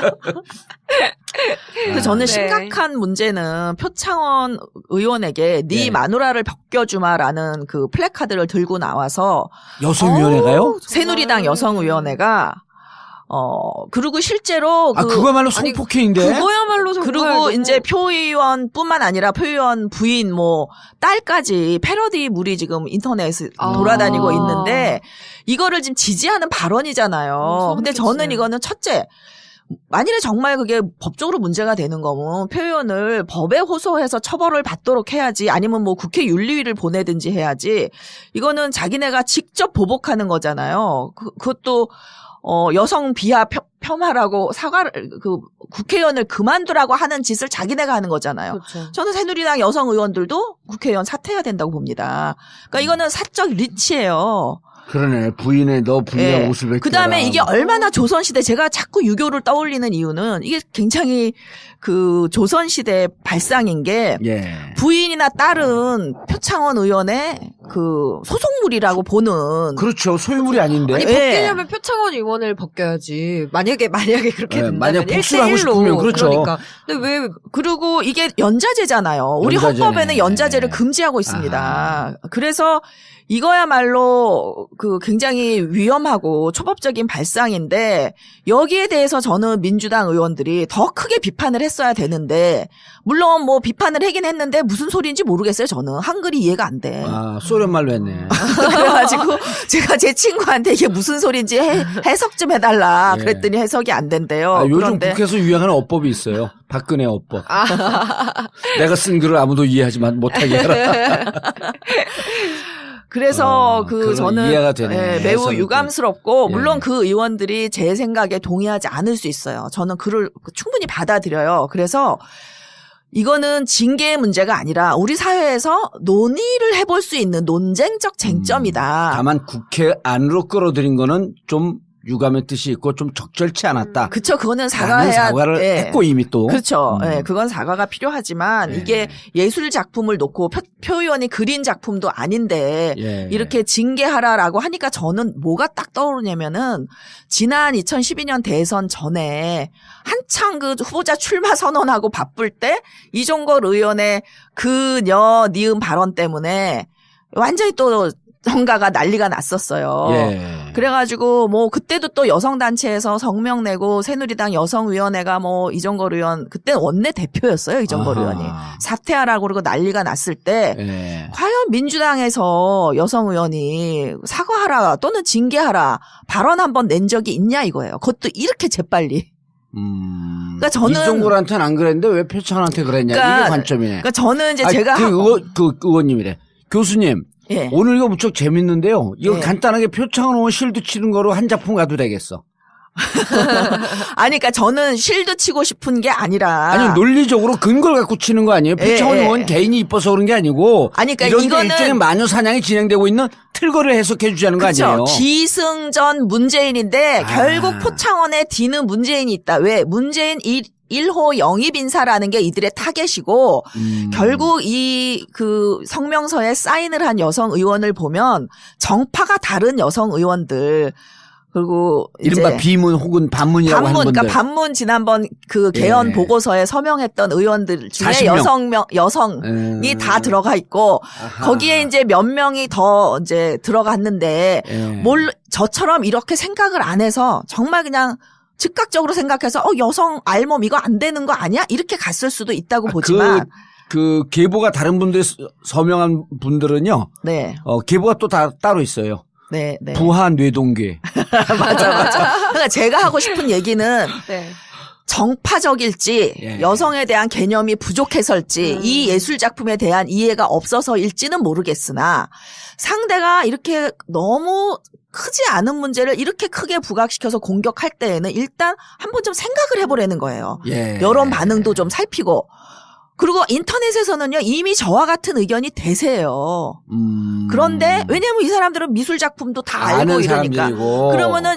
그래서 저는 네. 심각한 문제는 표창원 의원에게 네 마누라를 벗겨주마라는 그 플래카드를 들고 나와서 여성위원회가요? 새누리당 여성위원회가 그리고 실제로 그거야말로 성폭행인데. 그거야말로 정말 그리고 너무- 이제 표 의원뿐만 아니라 표 의원 부인 뭐 딸까지 패러디물이 지금 인터넷에 돌아다니고 있는데 이거를 지금 지지하는 발언이잖아요. 근데 저는 이거는 첫째 만일에 정말 그게 법적으로 문제가 되는 거면 표 의원을 법에 호소해서 처벌을 받도록 해야지 아니면 뭐 국회 윤리위를 보내든지 해야지 이거는 자기네가 직접 보복하는 거잖아요. 그것도 여성 비하 폄하라고 사과를 국회의원을 그만두라고 하는 짓을 자기네가 하는 거잖아요. 그렇죠. 저는 새누리당 여성 의원들도 국회의원 사퇴해야 된다고 봅니다. 그러니까 이거는 사적 리치예요. 그러네. 부인의 너 부인의 옷을 벗겨라. 그다음에 이게 얼마나 조선시대 제가 자꾸 유교를 떠올리는 이유는 이게 굉장히 그 조선시대 발상인 게 부인이나 딸은 표창원 의원의 그 소속물이라고 보는 그렇죠. 소유물이 아닌데. 아니 벗기려면 표창원 의원을 벗겨야지. 만약에 그렇게 된다면 만약 복수를 하고 1대1로 싶으면 그렇죠. 그러니까. 근데 왜 그리고 이게 연좌제잖아요. 우리 연좌제네. 헌법에는 연좌제를 금지하고 있습니다. 아하. 그래서 이거야말로 그 굉장히 위험하고 초법적인 발상인데 여기에 대해서 저는 민주당 의원들이 더 크게 비판을 했어야 되는데 물론 뭐 비판을 하긴 했는데 무슨 소리인지 모르겠어요. 저는 한글이 이해가 안 돼. 소련 말로 했네. 그래가지고 제가 제 친구한테 이게 무슨 소리인지 해석 좀 해달라. 예. 그랬더니 해석이 안 된대요. 요즘 그런데 국회에서 유행하는 어법이 있어요. 박근혜 어법. 내가 쓴 글을 아무도 이해하지 못하게 하라. 그래서 그건 저는 이해가 되네. 매우 해석은. 유감스럽고 예. 물론 그 의원들이 제 생각에 동의하지 않을 수 있어요. 저는 그를 충분히 받아들여요. 그래서 이거는 징계의 문제가 아니라 우리 사회에서 논의를 해볼 수 있는 논쟁적 쟁점이다. 다만 국회 안으로 끌어들인 거는 좀 유감의 뜻이 있고 좀 적절치 않았다. 그쵸. 그거는 라는 사과해야 사과를 예. 했고 이미 또. 그렇죠. 예, 그건 사과가 필요하지만 예. 이게 예술 작품을 놓고 표 의원이 그린 작품도 아닌데 예. 이렇게 징계하라라고 하니까 저는 뭐가 딱 떠오르냐면은 지난 2012년 대선 전에 한창 그 후보자 출마 선언하고 바쁠 때 이종걸 의원의 그녀 니은 발언 때문에 완전히 또 정가가 난리가 났었어요. 예. 그래가지고 뭐 그때도 또 여성단체에서 성명 내고 새누리당 여성위원회가 뭐 이종걸 의원 그때는 원내 대표였어요. 이종걸 아하. 의원이 사퇴하라고 그러고 난리가 났을 때 예. 과연 민주당에서 여성 의원이 사과하라 또는 징계하라 발언 한번 낸 적이 있냐 이거예요. 그것도 이렇게 재빨리. 그러니까 저는 이종걸한테는 안 그랬는데 왜 표창원한테 그랬냐. 그러니까, 이게 관점이네. 그러니까 저는 이제 아니, 제가 그 의원님이래. 교수님. 예. 오늘 이거 무척 재밌는데요. 이거 예. 간단하게 표창원 의원 실드 치는 거로 한 작품 가도 되겠어. 아니 그러니까 저는 실드 치고 싶은 게 아니라 아니 논리적으로 근거를 갖고 치는 거 아니에요? 예, 표창원 예. 의원 개인이 이뻐서 그런 게 아니고 아니, 그러니까 이런 게 이거는 일종의 마녀 사냥이 진행되고 있는 틀거를 해석해 주자는 거 그렇죠. 아니에요? 기승전 문재인인데 결국 포창원에 뒤는 문재인이 있다. 왜? 문재인 1호 영입 인사라는 게 이들의 타겟이고 결국 이 그 성명서에 사인을 한 여성 의원을 보면 정파가 다른 여성 의원들 그리고 이른바 이제 비문 혹은 반문이라고 하는 분들. 그러니까 반문 지난번 그 개헌 예. 보고서에 서명했던 의원들 중에 40명. 여성이 다 들어가 있고 아하. 거기에 이제 몇 명이 더 이제 들어갔는데 예. 저처럼 이렇게 생각을 안 해서 정말 그냥 즉각적으로 생각해서 여성 알몸 이거 안 되는 거 아니야? 이렇게 갔을 수도 있다고 보지만 그 계보가 다른 분들 서명한 분들은요. 네. 계보가 또 따로 있어요. 네, 네. 부하 뇌동계. 맞아. 그러니까 제가 하고 싶은 얘기는 네. 정파적일지 예. 여성에 대한 개념이 부족해서일지 이 예술 작품에 대한 이해가 없어서일지는 모르겠으나 상대가 이렇게 너무 크지 않은 문제를 이렇게 크게 부각시켜서 공격할 때에는 일단 한번 좀 생각을 해보라는 거예요. 예. 여론 반응도 좀 살피고. 그리고 인터넷에서는요 이미 저와 같은 의견이 대세예요. 그런데 왜냐면 이 사람들은 미술 작품도 다 알고 아는 이러니까 사람들이고. 그러면은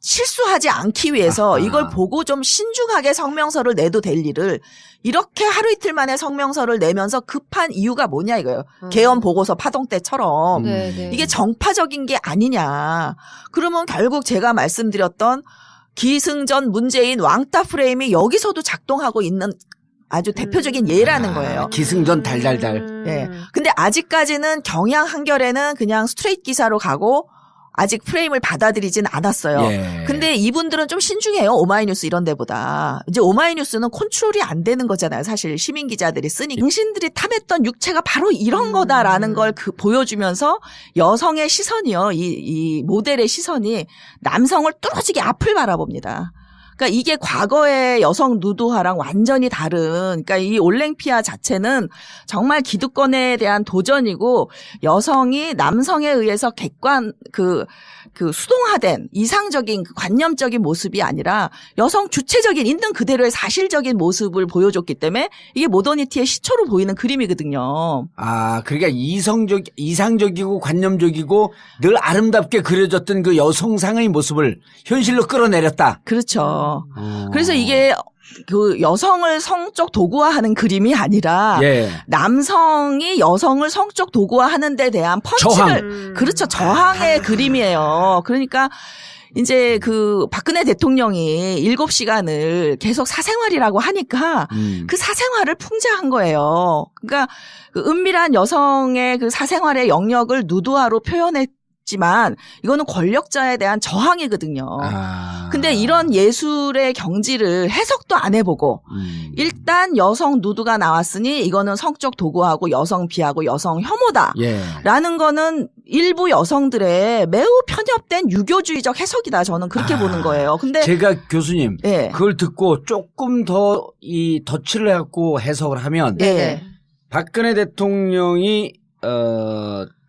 실수하지 않기 위해서 아하. 이걸 보고 좀 신중하게 성명서를 내도 될 일을 이렇게 하루 이틀 만에 성명서를 내면서 급한 이유가 뭐냐 이거예요. 개헌 보고서 파동 때처럼 네네. 이게 정파적인 게 아니냐. 그러면 결국 제가 말씀드렸던 기승전 문재인 왕따 프레임이 여기서도 작동하고 있는 아주 대표적인 예라는 거예요. 기승전 달달달. 예. 근데 아직까지는 경향 한결에는 그냥 스트레이트 기사로 가고 아직 프레임을 받아들이진 않았어요. 예. 근데 이분들은 좀 신중해요. 오마이뉴스 이런 데보다. 이제 오마이뉴스는 컨트롤이 안 되는 거잖아요. 사실 시민 기자들이 쓰니. 당신들이 탐했던 육체가 바로 이런 거다라는 걸 보여주면서 여성의 시선이요. 이 모델의 시선이 남성을 뚫어지게 앞을 바라봅니다. 그러니까 이게 과거의 여성 누드화랑 완전히 다른, 그러니까 이 올랭피아 자체는 정말 기득권에 대한 도전이고 여성이 남성에 의해서 수동화된 이상적인 관념적인 모습이 아니라 여성 주체적인 있는 그대로의 사실적인 모습을 보여줬기 때문에 이게 모더니티의 시초로 보이는 그림이거든요. 아, 그러니까 이상적이고 관념적이고 늘 아름답게 그려졌던 그 여성상의 모습을 현실로 끌어내렸다. 그렇죠. 그래서 이게 그 여성을 성적 도구화하는 그림이 아니라 예. 남성이 여성을 성적 도구화하는 데 대한 펀치를 그렇죠. 저항의 그림이에요. 그러니까 이제 그 박근혜 대통령이 7시간을 계속 사생활이라고 하니까 그 사생활을 풍자한 거예요. 그러니까 그 은밀한 여성의 그 사생활의 영역을 누드화로 표현했지만 이거는 권력자에 대한 저항이거든요. 근데 이런 예술의 경지를 해석도 안 해보고 일단 여성 누드가 나왔으니 이거는 성적 도구하고 여성 비하고 여성 혐오다라는 거는 일부 여성들의 매우 편협된 유교주의적 해석이다. 저는 그렇게 보는 거예요. 근데 제가 교수님 예. 그걸 듣고 조금 더 이 덧칠을 해갖고 해석을 하면 예. 박근혜 대통령이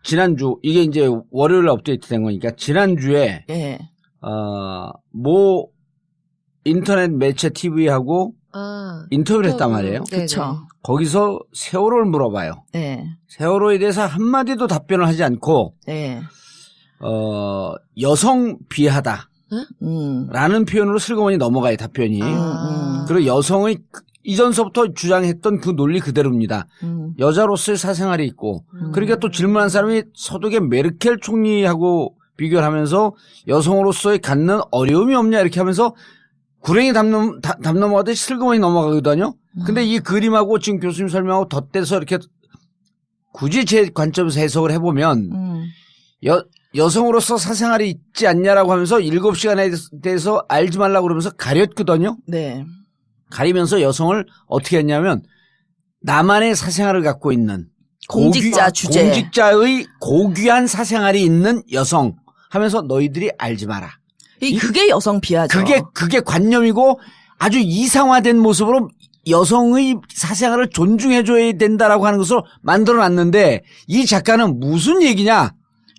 지난주 이게 이제 월요일 업데이트된 거니까 지난주에 예. 모 인터넷 매체 TV하고 인터뷰를 했단 말이에요. 그렇죠. 거기서 세월호를 물어봐요. 예. 세월호에 대해서 한마디도 답변을 하지 않고 예. 여성 비하다 라는 표현으로 슬그머니 넘어가요. 답변이. 그리고 여성의 이전서부터 주장했던 그 논리 그대로입니다. 여자로서의 사생활이 있고 그러니까 또 질문한 사람이 서독의 메르켈 총리하고 비교를 하면서 여성으로서의 갖는 어려움이 없냐 이렇게 하면서 구렁이 담 넘어가듯이 슬그머니 넘어가거든요. 근데 이 그림하고 지금 교수님 설명하고 덧대서 이렇게 굳이 제 관점에서 해석을 해보면 여성으로서 사생활이 있지 않냐라고 하면서 7시간에 대해서 알지 말라고 그러면서 가렸거든요. 네. 가리면서 여성을 어떻게 했냐면 나만의 사생활을 갖고 있는 공직자의 고귀한 사생활이 있는 여성 하면서 너희들이 알지 마라. 그게 여성 비하죠. 그게 관념이고 아주 이상화된 모습으로 여성의 사생활을 존중해줘야 된다라고 하는 것을 만들어놨는데 이 작가는 무슨 얘기냐?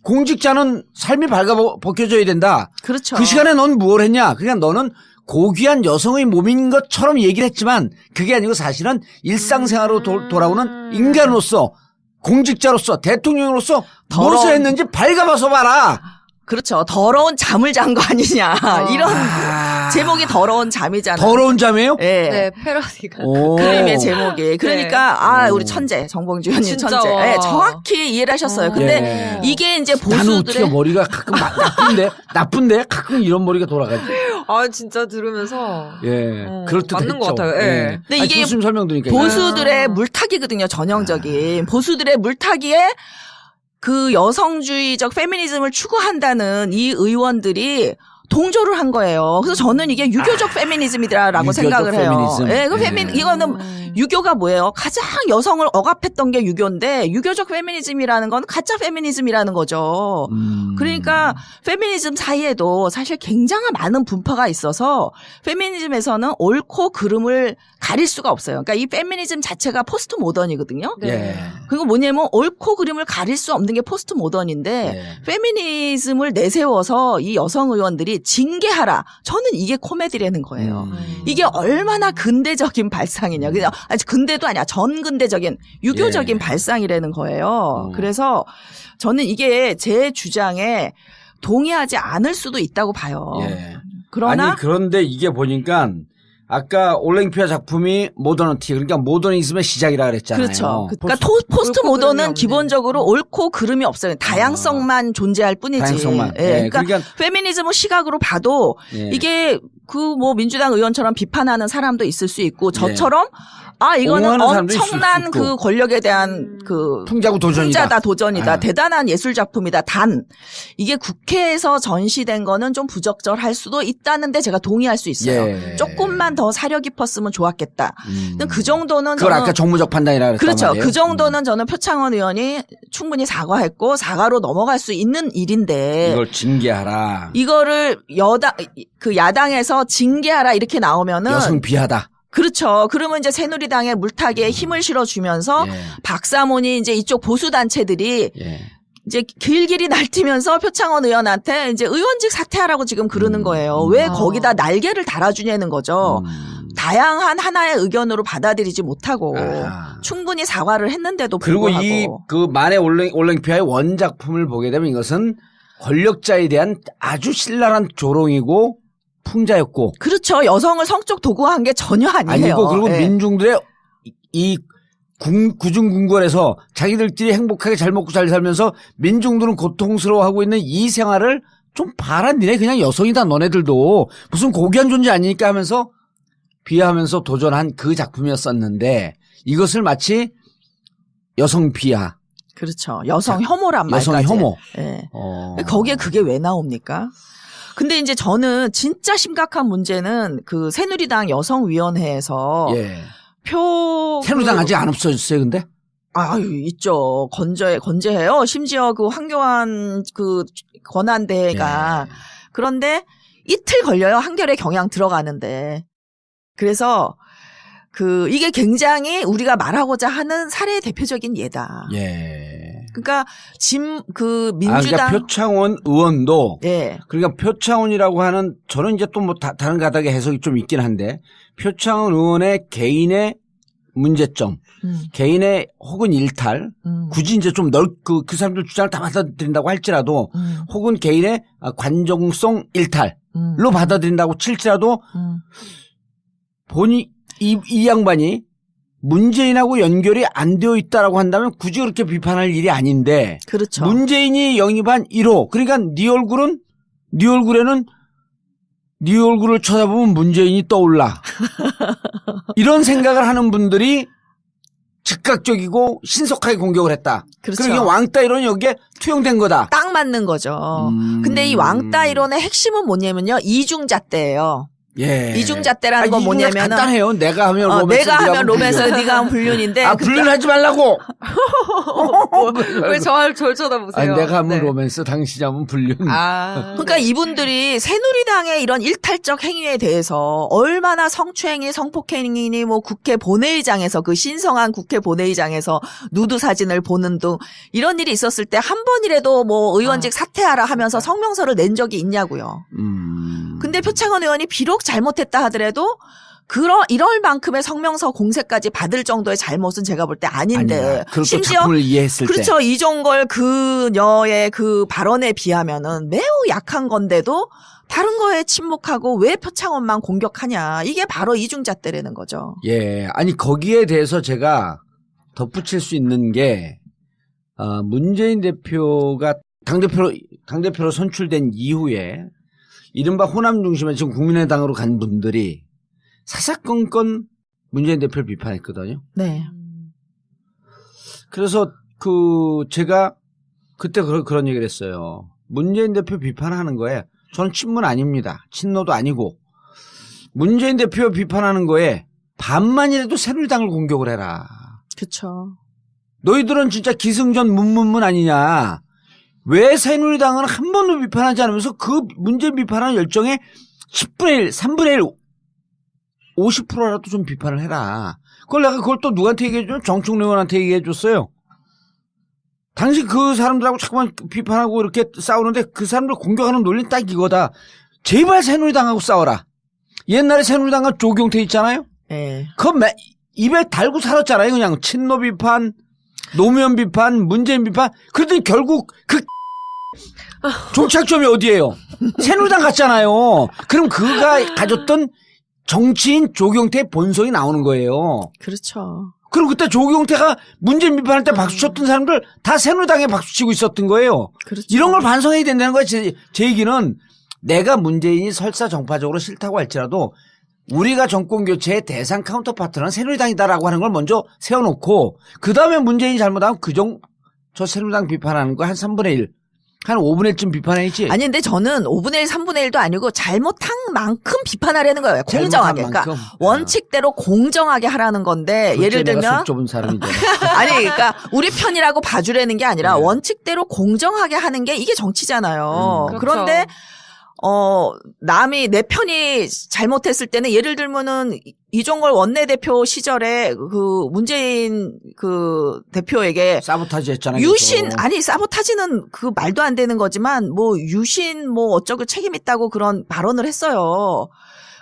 공직자는 삶이 밝아벗겨져야 된다. 그렇죠. 그 시간에 넌 무엇 했냐? 그러니까 너는 고귀한 여성의 몸인 것처럼 얘기를 했지만 그게 아니고 사실은 일상생활로 돌아오는 인간으로서 공직자로서 대통령으로서 무엇을 했는지 밝아봐서 봐라. 그렇죠. 더러운 잠을 잔 거 아니냐. 이런 제목이 더러운 잠이잖아요. 더러운 잠이에요? 네. 네, 패러디가. 그림의 제목이. 그러니까 우리 천재 정봉주 의원님 천재. 네, 정확히 이해를 하셨어요. 근데 이게 이제 나는 어떻게 보수들의 머리가 가끔 나쁜데 가끔 이런 머리가 돌아가지. 진짜 들으면서. 예. 그럴 듯 맞는 했죠. 것 같아요. 예. 근데 이게 교수님 설명 드리니까 보수들의 물타기거든요. 전형적인. 보수들의 물타기에 그 여성주의적 페미니즘을 추구한다는 이 의원들이 동조를 한 거예요. 그래서 저는 이게 유교적 페미니즘이다라고 유교적 생각을 해요. 페미니즘. 예, 이거는 유교가 뭐예요? 가장 여성을 억압했던 게 유교인데 유교적 페미니즘이라는 건 가짜 페미니즘이라는 거죠. 그러니까 페미니즘 사이에도 사실 굉장히 많은 분파가 있어서 페미니즘에서는 옳고 그름을 가릴 수가 없어요. 그러니까 이 페미니즘 자체가 포스트 모던이거든요. 네. 예. 그리고 뭐냐면 옳고 그름을 가릴 수 없는 게 포스트 모던인데 예. 페미니즘을 내세워서 이 여성 의원들이 징계하라. 저는 이게 코미디라는 거예요. 이게 얼마나 근대적인 발상이냐. 그냥 아니 근대도 아니야. 전근대적인 유교적인 예. 발상이라는 거예요. 그래서 저는 이게 제 주장에 동의하지 않을 수도 있다고 봐요. 예. 그러나 아니 그런데 이게 보니까 아까 올랭피아 작품이 모더니티 그러니까 모더니즘의 시작이라 그랬잖아요. 그렇죠. 그러니까 포스트 옳고 그름이 모던은 없는. 기본적으로 옳고 그름이 없어요. 다양성만 존재할 뿐이지. 다양성만. 예. 예. 그러니까 페미니즘은 시각으로 봐도 예. 이게 그 뭐 민주당 의원처럼 비판하는 사람도 있을 수 있고 저처럼 이거는 옹호하는 사람도 있을 수 엄청난 있고. 그 권력에 대한 그 풍자고 도전이다. 풍자다 도전이다. 아. 대단한 예술 작품이다. 단 이게 국회에서 전시된 거는 좀 부적절할 수도 있다는데 제가 동의할 수 있어요. 예. 조금만 더 사려 깊었으면 좋았겠다. 그 정도는 그걸 저는 아까 정무적 판단이라 그랬단 그렇죠. 말이에요. 그 정도는 저는 표창원 의원이 충분히 사과했고 사과로 넘어갈 수 있는 일인데 이걸 징계하라. 이거를 야당에서 징계하라 이렇게 나오면은 여성 비하다. 그렇죠. 그러면 이제 새누리당의 물타기에 힘을 실어주면서 예. 박사모니 이제 이쪽 보수 단체들이 예. 이제 길길이 날뛰면서 표창원 의원한테 이제 의원직 사퇴하라고 지금 그러는 거예요. 왜 거기다 날개를 달아주냐는 거죠. 다양한 하나의 의견으로 받아들이지 못하고 아하. 충분히 사과를 했는데도 그리고 불구하고 이 그 만의 올랭피아의 원작품을 보게 되면 이것은 권력자에 대한 아주 신랄한 조롱이고 풍자였고 그렇죠. 여성을 성적 도구화한 게 전혀 아니에요. 아니고 그리고 예. 민중들의 이 구중궁궐에서 자기들끼리 행복하게 잘 먹고 잘 살면서 민중들은 고통스러워하고 있는 이 생활을 좀 봐라. 니네 그냥 여성이다. 너네들도 무슨 고귀한 존재 아니니까 하면서 비하하면서 도전한 그 작품이었었는데 이것을 마치 여성 비하, 그렇죠. 여성 혐오란 말까지. 여성 혐오. 예. 거기에 그게 왜 나옵니까? 근데 이제 저는 진짜 심각한 문제는 그 새누리당 여성위원회에서 예. 그 새누리당 아직 안 없어졌어요, 근데? 있죠. 건재해요. 심지어 그 황교안 그 권한대회가. 예. 그런데 이틀 걸려요. 한겨레 경향 들어가는데. 그래서 이게 굉장히 우리가 말하고자 하는 사례의 대표적인 예다. 예. 그러니까 민주당. 그러니까 표창원 의원도 예. 그러니까 표창원이라고 하는 저는 이제 또 뭐 다른 가닥의 해석이 좀 있긴 한데 표창원 의원의 개인의 문제점, 개인의 혹은 일탈, 굳이 이제 좀 그 사람들 주장을 다 받아들인다고 할지라도 혹은 개인의 관정성 일탈로 받아들인다고 칠지라도 이 양반이 문재인하고 연결이 안 되어 있다라고 한다면 굳이 그렇게 비판할 일이 아닌데 그렇죠. 문재인이 영입한 1호 그러니까 네 얼굴에는 네 얼굴을 쳐다보면 문재인이 떠올라. 이런 생각을 하는 분들이 즉각적이고 신속하게 공격을 했다. 그렇죠. 그러니까 왕따 이론이 여기에 투영된 거다. 딱 맞는 거죠. 근데 이 왕따 이론의 핵심은 뭐냐면요. 이중잣대예요. 예. 이중잣대라는 건 뭐냐면은 간단해요. 내가 하면 로맨스, 내가 하면 로맨스, 네가 하면 불륜인데. 불륜하지 말라고. 왜 저를 쳐다보세요? 아니, 내가 하면 네. 로맨스, 당신이 하면 불륜. 그러니까 이분들이 새누리당의 이런 일탈적 행위에 대해서 얼마나 성추행이, 성폭행이니 뭐 국회 본회의장에서 그 신성한 국회 본회의장에서 누드 사진을 보는 등 이런 일이 있었을 때 한 번이라도 뭐 의원직 사퇴하라 하면서 성명서를 낸 적이 있냐고요. 근데 표창원 의원이 비록 잘못했다 하더라도 이럴 만큼의 성명서 공세까지 받을 정도의 잘못은 제가 볼 때 아닌데. 그리고 심지어 작품을 이해했을 때. 그렇죠. 이종걸 그녀의 그 발언에 비하면은 매우 약한 건데도 다른 거에 침묵하고 왜 표창원만 공격하냐. 이게 바로 이중잣대라는 거죠. 예. 아니 거기에 대해서 제가 덧붙일 수 있는 게 문재인 대표가 당대표로 선출된 이후에 이른바 호남 중심의 지금 국민의당으로 간 분들이 사사건건 문재인 대표를 비판했거든요. 네. 그래서 제가 그때 그런 얘기를 했어요. 문재인 대표 비판하는 거에 저는 친문 아닙니다. 친노도 아니고 문재인 대표 비판하는 거에 반만이라도 새누리당을 공격을 해라. 그렇죠. 너희들은 진짜 기승전 문문문 아니냐. 왜 새누리당은 한 번도 비판하지 않으면서 그 문제 비판하는 열정에 10분의 1, 3분의 1, 50%라도 좀 비판을 해라. 그걸 또 누구한테 얘기해줘? 정충래 의원한테 얘기해줬어요. 당신 그 사람들하고 자꾸만 비판하고 이렇게 싸우는데 그 사람들 공격하는 논리는 딱 이거다. 제발 새누리당하고 싸워라. 옛날에 새누리당과 조경태 있잖아요. 네. 입에 달고 살았잖아요. 그냥 친노 비판, 노무현 비판, 문재인 비판. 그러더니 결국 그 종착점이 어디예요? 새누리당 같잖아요. 그럼 그가 가졌던 정치인 조경태의 본성이 나오는 거예요. 그렇죠. 그럼 그때 조경태가 문재인 비판할 때 박수 쳤던 사람들 다 새누리당에 박수 치고 있었던 거예요. 그렇죠. 이런 걸 반성해야 된다는 거예요. 제 얘기는 내가 문재인이 설사 정파적으로 싫다고 할지라도 우리가 정권 교체의 대상 카운터파트너는 새누리당이다라고 하는 걸 먼저 세워놓고 그 다음에 문재인이 잘못하면 저 새누리당 비판하는 거 한 3분의 1, 한 5분의 1쯤 비판해야지. 아니 근데 저는 5분의 1, 3분의 1도 아니고 잘못한 만큼 비판하려는 거예요. 공정하게. 그러니까 원칙대로 공정하게 하라는 건데 예를 들면 속 좁은 사람이잖아. 아니 그러니까 우리 편이라고 봐주라는 게 아니라 네. 원칙대로 공정하게 하는 게 이게 정치잖아요. 그렇죠. 그런데 남이 내 편이 잘못했을 때는 예를 들면은 이종걸 원내대표 시절에 그 문재인 그 대표에게 사보타지 했잖아요. 유신 그거. 아니 사보타지는 그 말도 안 되는 거지만 뭐 유신 뭐 어쩌고 책임 있다고 그런 발언을 했어요.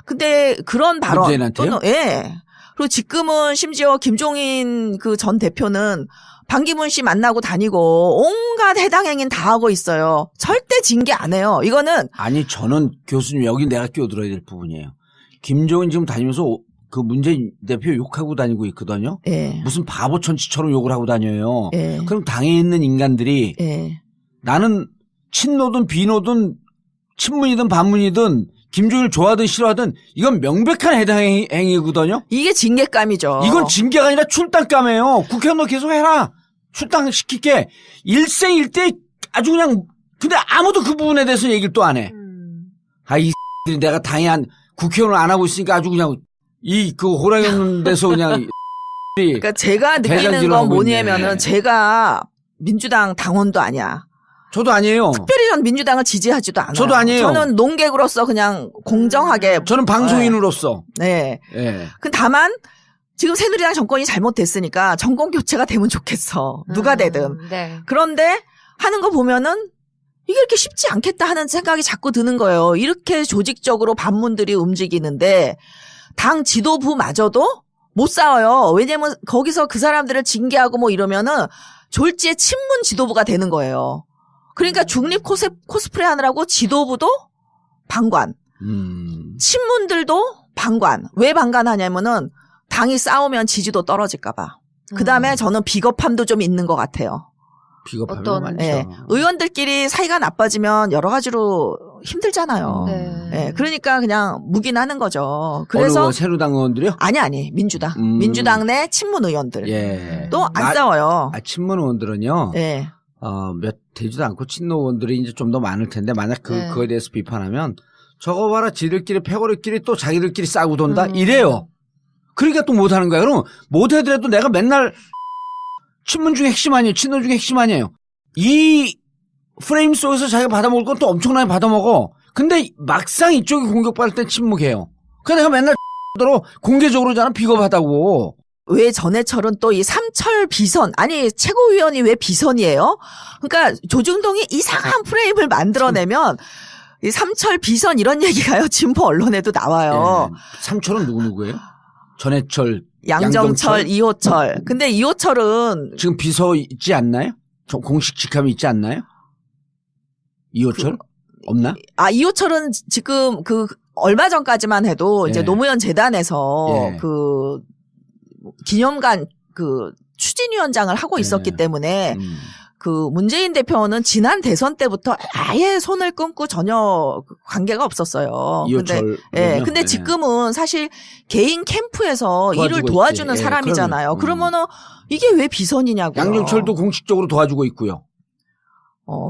근데 그런 발언 문재인한테요? 예. 그리고 지금은 심지어 김종인 그 전 대표는 반기문 씨 만나고 다니고 온갖 해당 행위는 다 하고 있어요. 절대 징계 안 해요. 이거는 아니 저는 교수님 여기 내가 끼어들어야 될 부분이에요. 김종인 지금 다니면서 그 문재인 대표 욕하고 다니고 있거든요. 예. 무슨 바보 천치처럼 욕을 하고 다녀요. 예. 그럼 당에 있는 인간들이 예. 나는 친노든 비노든 친문이든 반문이든 김종인을 좋아하든 싫어하든 이건 명백한 해당 행위거든요. 이게 징계감이죠. 이건 징계가 아니라 출당감이에요. 국회의원 너 계속 해라. 출당시킬게. 일생일대 아주 그냥 근데 아무도 그 부분에 대해서 얘기를 또 안 해. 이 X들이 내가 당에 국회의원을 안 하고 있으니까 아주 그냥 그 호랑이 없는 데서 그냥 그러니까 제가 느끼는 건 뭐냐면은 제가 민주당 당원도 아니야. 저도 아니에요. 특별히 전 민주당을 지지하지도 않아요. 저도 아니에요. 저는 논객으로서 그냥 공정하게. 저는 방송인으로서. 네. 예. 다만 지금 새누리당 정권이 잘못됐으니까 정권 교체가 되면 좋겠어. 누가 되든. 네. 그런데 하는 거 보면은 이게 이렇게 쉽지 않겠다 하는 생각이 자꾸 드는 거예요. 이렇게 조직적으로 반문들이 움직이는데 당 지도부마저도 못 싸워요. 왜냐면 거기서 그 사람들을 징계하고 뭐 이러면은 졸지에 친문 지도부가 되는 거예요. 그러니까 중립 코스프레 하느라고 지도부도 방관. 친문들도 방관. 왜 방관하냐면은 당이 싸우면 지지도 떨어질까봐. 그 다음에 저는 비겁함도 좀 있는 것 같아요. 비겁함이 많죠. 네. 의원들끼리 사이가 나빠지면 여러 가지로 힘들잖아요. 네. 그러니까 그냥 묵인하는 거죠. 그래서 새누리당 의원들이요? 아니 민주당. 민주당 내 친문 의원들. 예. 또 안 싸워요. 친문 의원들은요. 네. 몇 되지도 않고 친노 의원들이 이제 좀 더 많을 텐데 만약 그거에 대해서 비판하면 저거 봐라 지들끼리 패거리끼리 또 자기들끼리 싸고 돈다 이래요. 그러니까 또 못하는 거야. 그럼 못하더라도 내가 맨날 친문 중에 핵심 아니에요. 친노 중에 핵심 아니에요. 이 프레임 속에서 자기가 받아먹을 건 또 엄청나게 받아먹어. 근데 막상 이쪽이 공격받을 땐 침묵해요. 그러니까 내가 맨날 대로 공개적으로잖아. 비겁하다고. 왜 전해철은 또 이 삼철 비선 아니 최고위원이 왜 비선이에요? 그러니까 조중동이 이상한 프레임을 만들어내면 이 삼철 비선 이런 얘기가요. 진보 언론에도 나와요. 예. 삼철은 누구예요? 전해철, 양정철, 이호철. 근데 이호철은 지금 비서 있지 않나요? 공식 직함이 있지 않나요? 이호철? 없나? 이호철은 지금 얼마 전까지만 해도 이제 노무현 재단에서 기념관 추진위원장을 하고 있었기 때문에 그 문재인 대표는 지난 대선 때부터 아예 손을 끊고 전혀 관계가 없었어요. 이호철. 근데 지금은 사실 개인 캠프에서 일을 도와주는 사람이잖아요. 그러면은 이게 왜 비선이냐고요. 양정철도 공식적으로 도와주고 있고요.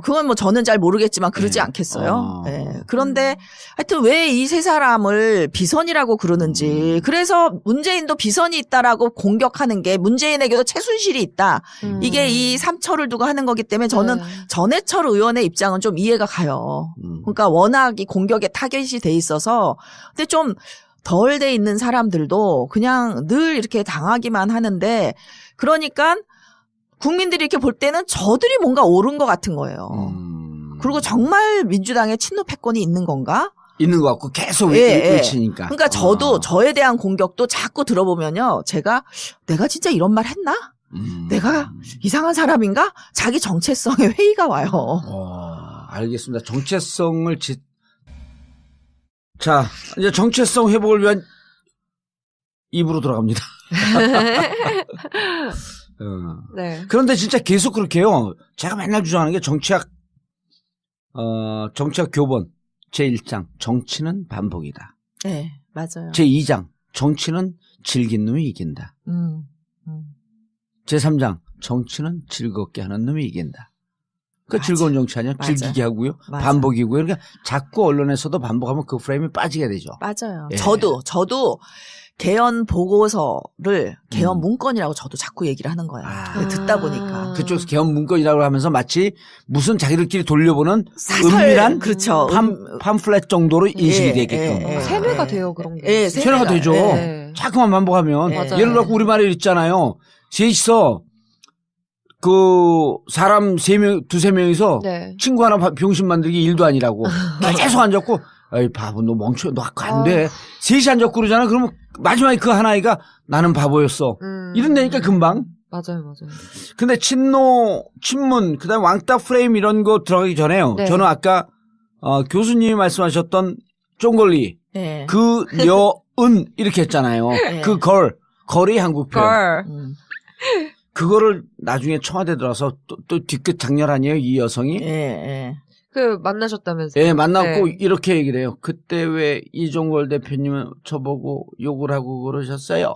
그건 뭐 저는 잘 모르겠지만 그러지 않겠어요. 그런데 하여튼 왜 이 세 사람을 비선이라고 그러는지 그래서 문재인도 비선이 있다라고 공격하는 게 문재인에게도 최순실이 있다. 이게 이 삼처를 두고 하는 거기 때문에 저는 전해철 의원의 입장은 좀 이해가 가요. 그러니까 워낙 이 공격에 타겟이 돼 있어서 근데 좀 덜 돼 있는 사람들도 그냥 늘 이렇게 당하기만 하는데 그러니까 국민들이 이렇게 볼 때는 저들이 뭔가 옳은 것 같은 거예요. 그리고 정말 민주당에 친노 패권이 있는 건가? 있는 것 같고 계속 외치니까. 그러니까 저도 저에 대한 공격도 자꾸 들어보면요. 내가 진짜 이런 말 했나? 내가 이상한 사람인가? 자기 정체성에 회의가 와요. 알겠습니다. 정체성을 자, 이제 정체성 회복을 위한 입으로 들어갑니다. 네. 그런데 진짜 계속 그렇게 해요. 제가 맨날 주장하는 게 정치학 교본 제1장 정치는 반복이다. 네, 맞아요. 제2장 정치는 즐긴 놈이 이긴다. 제3장 정치는 즐겁게 하는 놈이 이긴다. 그 즐거운 정치 아니야? 맞아. 즐기게 하고요. 맞아. 반복이고요. 그러니까 자꾸 언론에서도 반복하면 그 프레임이 빠지게 되죠. 맞아요. 예. 저도 개헌 보고서를 개헌 문건이라고 저도 자꾸 얘기를 하는 거예요. 듣다 보니까. 그쪽에서 개헌 문건이라고 하면서 마치 무슨 자기들끼리 돌려보는 사설, 은밀한 그렇죠. 팜플렛 정도로 인식이 되게끔. 세뇌가 돼요, 그런 게. 세뇌가 되죠. 네. 자꾸만 반복하면. 맞아요. 예를 들어 우리말에 있잖아요. 셋이서 그 사람 두세 명이서 네. 친구 하나 병신 만들기 일도 아니라고 계속 앉았고 에이 바보 너 멍청해 너 안 돼. 셋이 앉았고 그러잖아. 그러면 마지막에 그 하나이가 나는 바보였어. 이런다니까 금방. 맞아요. 근데 친문 그다음에 왕따 프레임 이런 거 들어가기 전에요. 네. 저는 아까 교수님이 말씀하셨던 쫑걸리 네. 그 여은 이렇게 했잖아요. 네. 그 걸이 한국 표현. 그거를 나중에 청와대 들어서 또 뒤끝 장렬 아니에요 이 여성이? 그 만나셨다면서요? 예, 만났고 네. 이렇게 얘기를 해요. 그때 왜 이종걸 대표님은 저보고 욕을 하고 그러셨어요?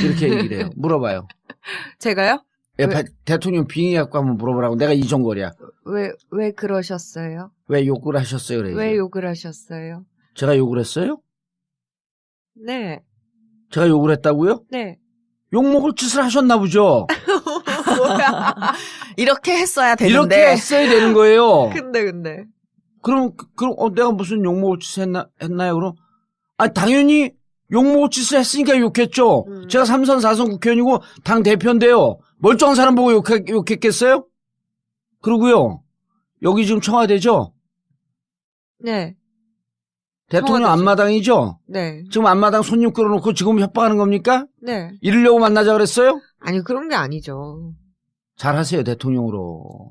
이렇게 얘기를 해요. 물어봐요. 제가요? 예, 대통령 빙의 갖고 한번 물어보라고. 내가 이종걸이야. 왜 그러셨어요? 왜 욕을 하셨어요? 그래. 왜 욕을 하셨어요? 제가 욕을 했어요? 네. 제가 욕을 했다고요? 네. 욕먹을 짓을 하셨나 보죠? 뭐야. 이렇게 했어야 되는데. 이렇게 했어야 되는 거예요. 근데. 그럼 내가 무슨 욕먹을 짓을 했나요? 그럼? 당연히 욕먹을 짓을 했으니까 욕했죠. 제가 3선 4선 국회의원이고 당 대표인데요. 멀쩡한 사람 보고 욕했겠어요? 그러고요. 여기 지금 청와대죠? 네. 대통령 청와대죠. 앞마당이죠? 네. 지금 앞마당 손님 끌어놓고 지금 협박하는 겁니까? 네. 이러려고 만나자 그랬어요? 아니, 그런 게 아니죠. 잘하세요, 대통령으로.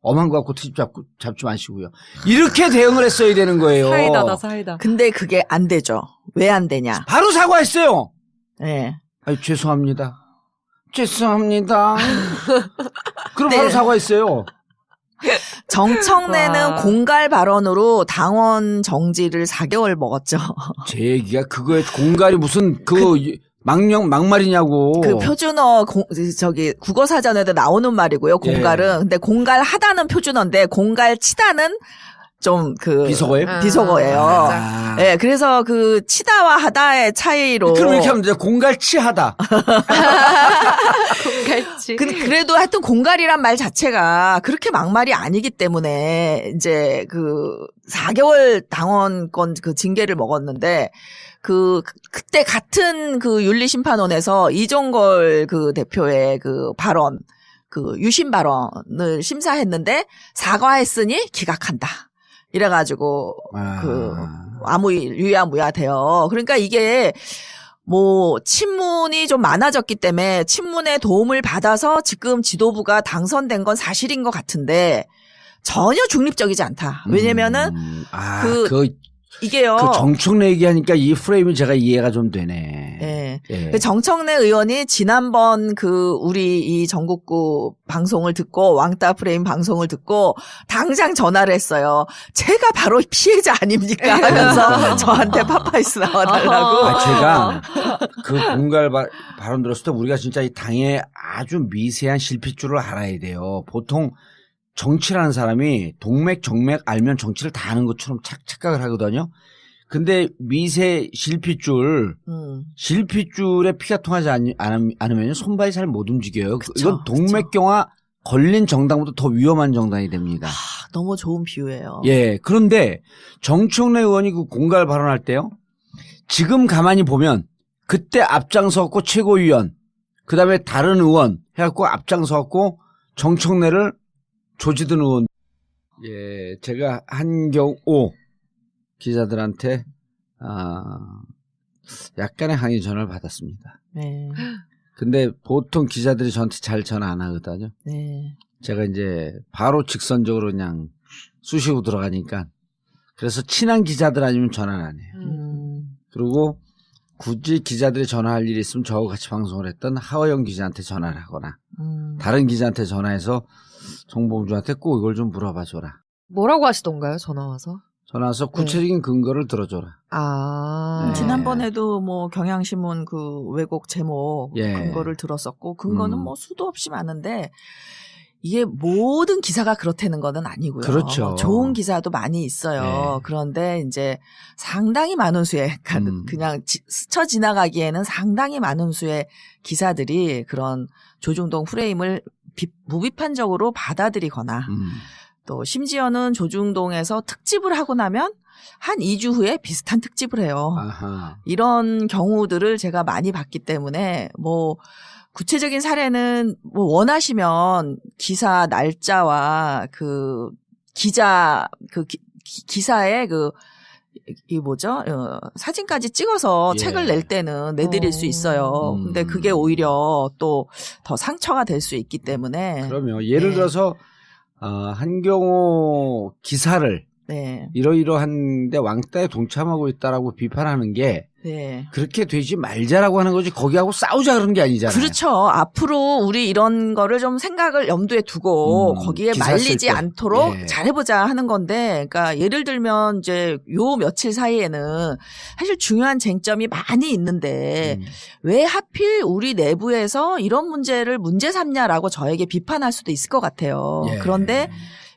엄한 거 갖고 트집 잡지 마시고요. 이렇게 대응을 했어야 되는 거예요. 사이다. 근데 그게 안 되죠. 왜 안 되냐? 바로 사과했어요. 네. 죄송합니다. 그럼 네. 바로 사과했어요. 정청래는 와. 공갈 발언으로 당원 정지를 4개월 먹었죠. 제 얘기가 그거에 공갈이 무슨 막말이냐고. 그 표준어 국어 사전에도 나오는 말이고요. 공갈은. 예. 근데 공갈 하다는 표준어인데 공갈 치다는 좀 비속어예요? 비속어예요. 아. 네, 그래서 그 치다와 하다의 차이로. 그럼 이렇게 하면 돼. 공갈치하다. 공갈치. 그래도 하여튼 공갈이란 말 자체가 그렇게 막말이 아니기 때문에 이제 그 4개월 당원권 그 징계를 먹었는데 그때 같은 그 윤리심판원에서 이종걸 그 대표의 그 발언, 그 유심 발언을 심사했는데 사과했으니 기각한다. 이래가지고 유야무야 돼요. 그러니까 이게 뭐 친문이 좀 많아졌기 때문에 친문의 도움을 받아서 지금 지도부가 당선된 건 사실인 것 같은데 전혀 중립적이지 않다. 왜냐면은 이게요. 그 정청래 얘기하니까 이 프레임이 제가 이해가 좀 되네. 네. 예. 그 정청래 의원이 지난번 우리 이 전국구 방송을 듣고 왕따 프레임 방송을 듣고 당장 전화를 했어요. 제가 바로 피해자 아닙니까? 하면서 저한테 파파이스 나와달라고. 제가 그 공갈 발언 들었을 때 우리가 진짜 이 당의 아주 미세한 실핏줄을 알아야 돼요. 보통 정치라는 사람이 동맥, 정맥 알면 정치를 다 아는 것처럼 착각을 하거든요. 근데 미세 실핏줄에 피가 통하지 않으면 손발이 잘 못 움직여요. 그쵸, 이건 동맥경화 걸린 정당보다 더 위험한 정당이 됩니다. 너무 좋은 비유예요. 예. 그런데 정청래 의원이 그 공갈 발언할 때요. 지금 가만히 보면 그때 앞장서갖고 최고위원, 그 다음에 다른 의원 해갖고 앞장서갖고 정청래를 조지든 의원. 예. 제가 한경호 기자들한테 약간의 항의 전화를 받았습니다. 네. 근데 보통 기자들이 저한테 잘 전화 안 하거든요. 네. 제가 이제 바로 직선적으로 그냥 쑤시고 들어가니까 그래서 친한 기자들 아니면 전화를 안 해요. 그리고 굳이 기자들이 전화할 일이 있으면 저하고 같이 방송을 했던 하호영 기자한테 전화를 하거나 다른 기자한테 전화해서 정봉주한테 꼭 이걸 좀 물어봐 줘라. 뭐라고 하시던가요? 전화 와서? 전화 와서 구체적인 근거를 들어줘라. 아. 네. 지난번에도 뭐 경향신문 그 왜곡 제목 예. 근거를 들었었고 근거는 뭐 수도 없이 많은데 이게 모든 기사가 그렇다는 건 아니고요. 그렇죠. 좋은 기사도 많이 있어요. 네. 그런데 이제 상당히 많은 수의 그냥 스쳐 지나가기에는 상당히 많은 수의 기사들이 그런 조중동 프레임을 무비판적으로 받아들이거나 또 심지어는 조중동에서 특집을 하고 나면 한 2주 후에 비슷한 특집을 해요. 아하. 이런 경우들을 제가 많이 봤기 때문에 뭐 구체적인 사례는 뭐 원하시면 기사 날짜와 그 기자 기사의 이 뭐죠? 사진까지 찍어서 예. 책을 낼 때는 내드릴 수 있어요. 근데 그게 오히려 또 더 상처가 될 수 있기 때문에. 그럼요. 예를 네. 들어서 한경호 기사를 네. 이러이러한데 왕따에 동참하고 있다라고 비판하는 게 네. 그렇게 되지 말자라고 하는 거지 거기하고 싸우자 그런 게 아니잖아요. 그렇죠. 앞으로 우리 이런 거를 좀 생각을 염두에 두고 거기에 기사 말리지 쓸 때. 않도록 예. 잘해보자 하는 건데, 그러니까 예를 들면 이제 요 며칠 사이에는 사실 중요한 쟁점이 많이 있는데 왜 하필 우리 내부에서 이런 문제를 문제 삼냐라고 저에게 비판할 수도 있을 것 같아요. 예. 그런데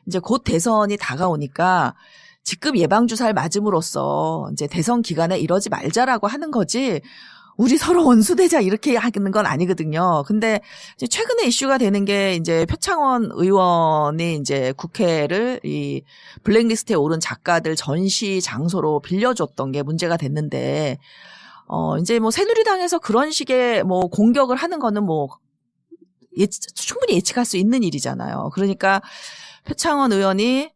이제 곧 대선이 다가오니까 직급 예방주사를 맞음으로써 이제 대선 기간에 이러지 말자라고 하는 거지 우리 서로 원수되자 이렇게 하는 건 아니거든요. 근데 이제 최근에 이슈가 되는 게 이제 표창원 의원이 이제 국회를 이 블랙리스트에 오른 작가들 전시 장소로 빌려줬던 게 문제가 됐는데 이제 뭐 새누리당에서 그런 식의 뭐 공격을 하는 거는 뭐 충분히 예측할 수 있는 일이잖아요. 그러니까 표창원 의원이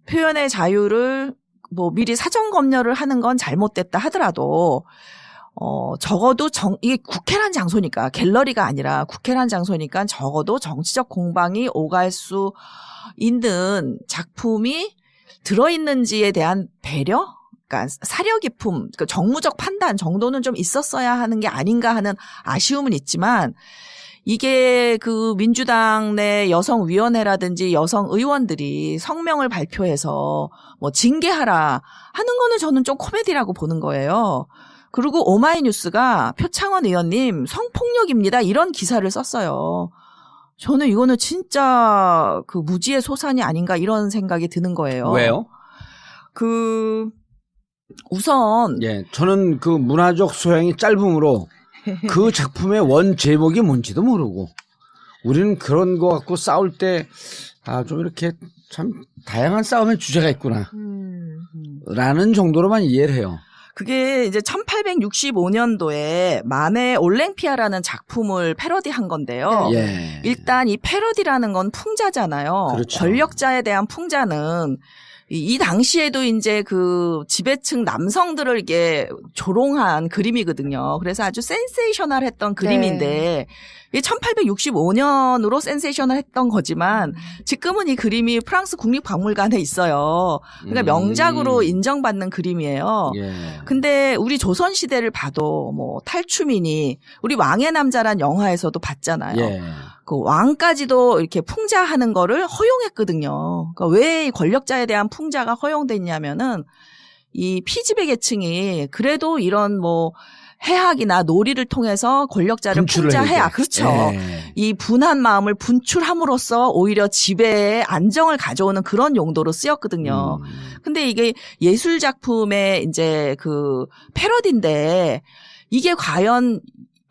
표현의 자유를 뭐 미리 사전 검열을 하는 건 잘못됐다 하더라도 적어도 이게 국회란 장소니까 갤러리가 아니라 국회란 장소니까 적어도 정치적 공방이 오갈 수 있는 작품이 들어있는지에 대한 배려? 그러니까 사려 깊음, 그러니까 정무적 판단 정도는 좀 있었어야 하는 게 아닌가 하는 아쉬움은 있지만 이게 그 민주당 내 여성위원회라든지 여성 의원들이 성명을 발표해서 뭐 징계하라 하는 거는 저는 좀 코미디라고 보는 거예요. 그리고 오마이뉴스가 표창원 의원님 성폭력입니다. 이런 기사를 썼어요. 저는 이거는 진짜 그 무지의 소산이 아닌가 이런 생각이 드는 거예요. 왜요? 우선 예, 저는 그 문화적 소양이 짧음으로 그 작품의 원 제목이 뭔지도 모르고 우리는 그런 거 갖고 싸울 때 좀 이렇게 참 다양한 싸움의 주제가 있구나 라는 정도로만 이해를 해요. 그게 이제 1865년도에 만해 올랭피아라는 작품을 패러디한 건데요. 예. 일단 이 패러디라는 건 풍자잖아요. 그렇죠. 권력자에 대한 풍자는 이 당시에도 이제 그 지배층 남성들을 이게 조롱한 그림이거든요. 그래서 아주 센세이셔널했던 그림인데 이게 1865년으로 센세이셔널 했던 거지만 지금은 이 그림이 프랑스 국립박물관에 있어요. 그러니까 명작으로 인정받는 그림이에요. 예. 근데 우리 조선시대를 봐도 뭐 탈춤이니 우리 왕의 남자란 영화에서도 봤잖아요. 예. 그 왕까지도 이렇게 풍자하는 거를 허용했거든요. 그러니까 왜 이 권력자에 대한 풍자가 허용됐냐면은 이 피지배 계층이 그래도 이런 뭐 해학이나 놀이를 통해서 권력자를 풍자해야 그렇죠. 예. 이 분한 마음을 분출함으로써 오히려 지배의 안정을 가져오는 그런 용도로 쓰였거든요. 근데 이게 예술 작품의 이제 그 패러디인데 이게 과연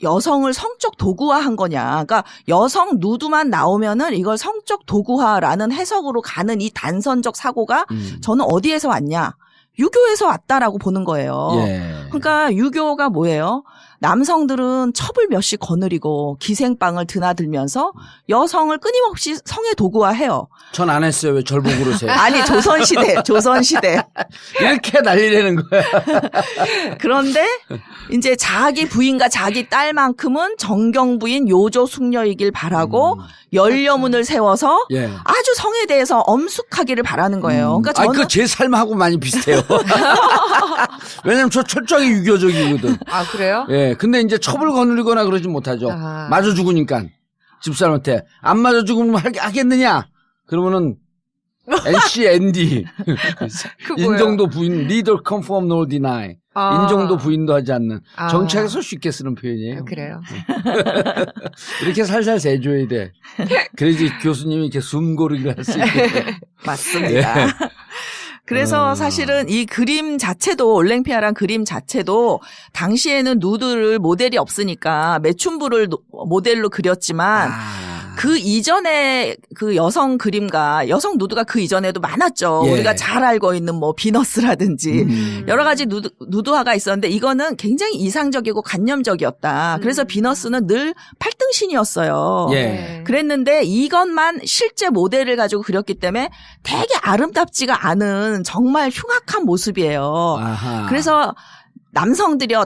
여성을 성적 도구화한 거냐. 그러니까 여성 누드만 나오면은 이걸 성적 도구화라는 해석으로 가는 이 단선적 사고가 저는 어디에서 왔냐. 유교에서 왔다라고 보는 거예요. 예. 그러니까 유교가 뭐예요? 남성들은 첩을 몇씩 거느리고 기생빵을 드나들면서 여성을 끊임없이 성의 도구화해요. 전 안 했어요. 왜 절 보고 그러세요? 아니 조선시대. 이렇게 난리내는 거야. 그런데 이제 자기 부인과 자기 딸만큼은 정경 부인 요조 숙녀이길 바라고 열려문을 세워서 예. 아주 성에 대해서 엄숙하기를 바라는 거예요. 그러니까 저는 제 삶하고 많이 비슷해요. 왜냐면 저 철저하게 유교적이거든. 아, 그래요? 예. 근데 이제 첩을 거느리거나 그러진 못하죠. 아. 맞아 죽으니까. 집사람한테. 안 맞아 죽으면 하겠느냐? 그러면은 NC, ND. 그거요. 인정도 부인, neither confirm nor deny. 아. 인정도 부인도 하지 않는. 아. 정치학에서 쉽게 쓰는 표현이에요. 그래요. 이렇게 살살 세줘야 돼. 그래야지 교수님이 이렇게 숨고르기를 할 수 있게. 맞습니다. 예. 그래서 사실은 이 그림 자체도 올랭피아란 그림 자체도 당시에는 누드를 모델이 없으니까 매춘부를 모델로 그렸지만 그 이전에 그 여성 그림가 여성 누드가 그 이전에도 많았죠. 예. 우리가 잘 알고 있는 뭐 비너스라든지 여러 가지 누드화가 있었는데 이거는 굉장히 이상적이고 관념적이었다. 그래서 비너스는 늘 8등신이었어요. 예. 그랬는데 이것만 실제 모델을 가지고 그렸기 때문에 되게 아름답지가 않은 정말 흉악한 모습이에요. 아하. 그래서 남성들이요.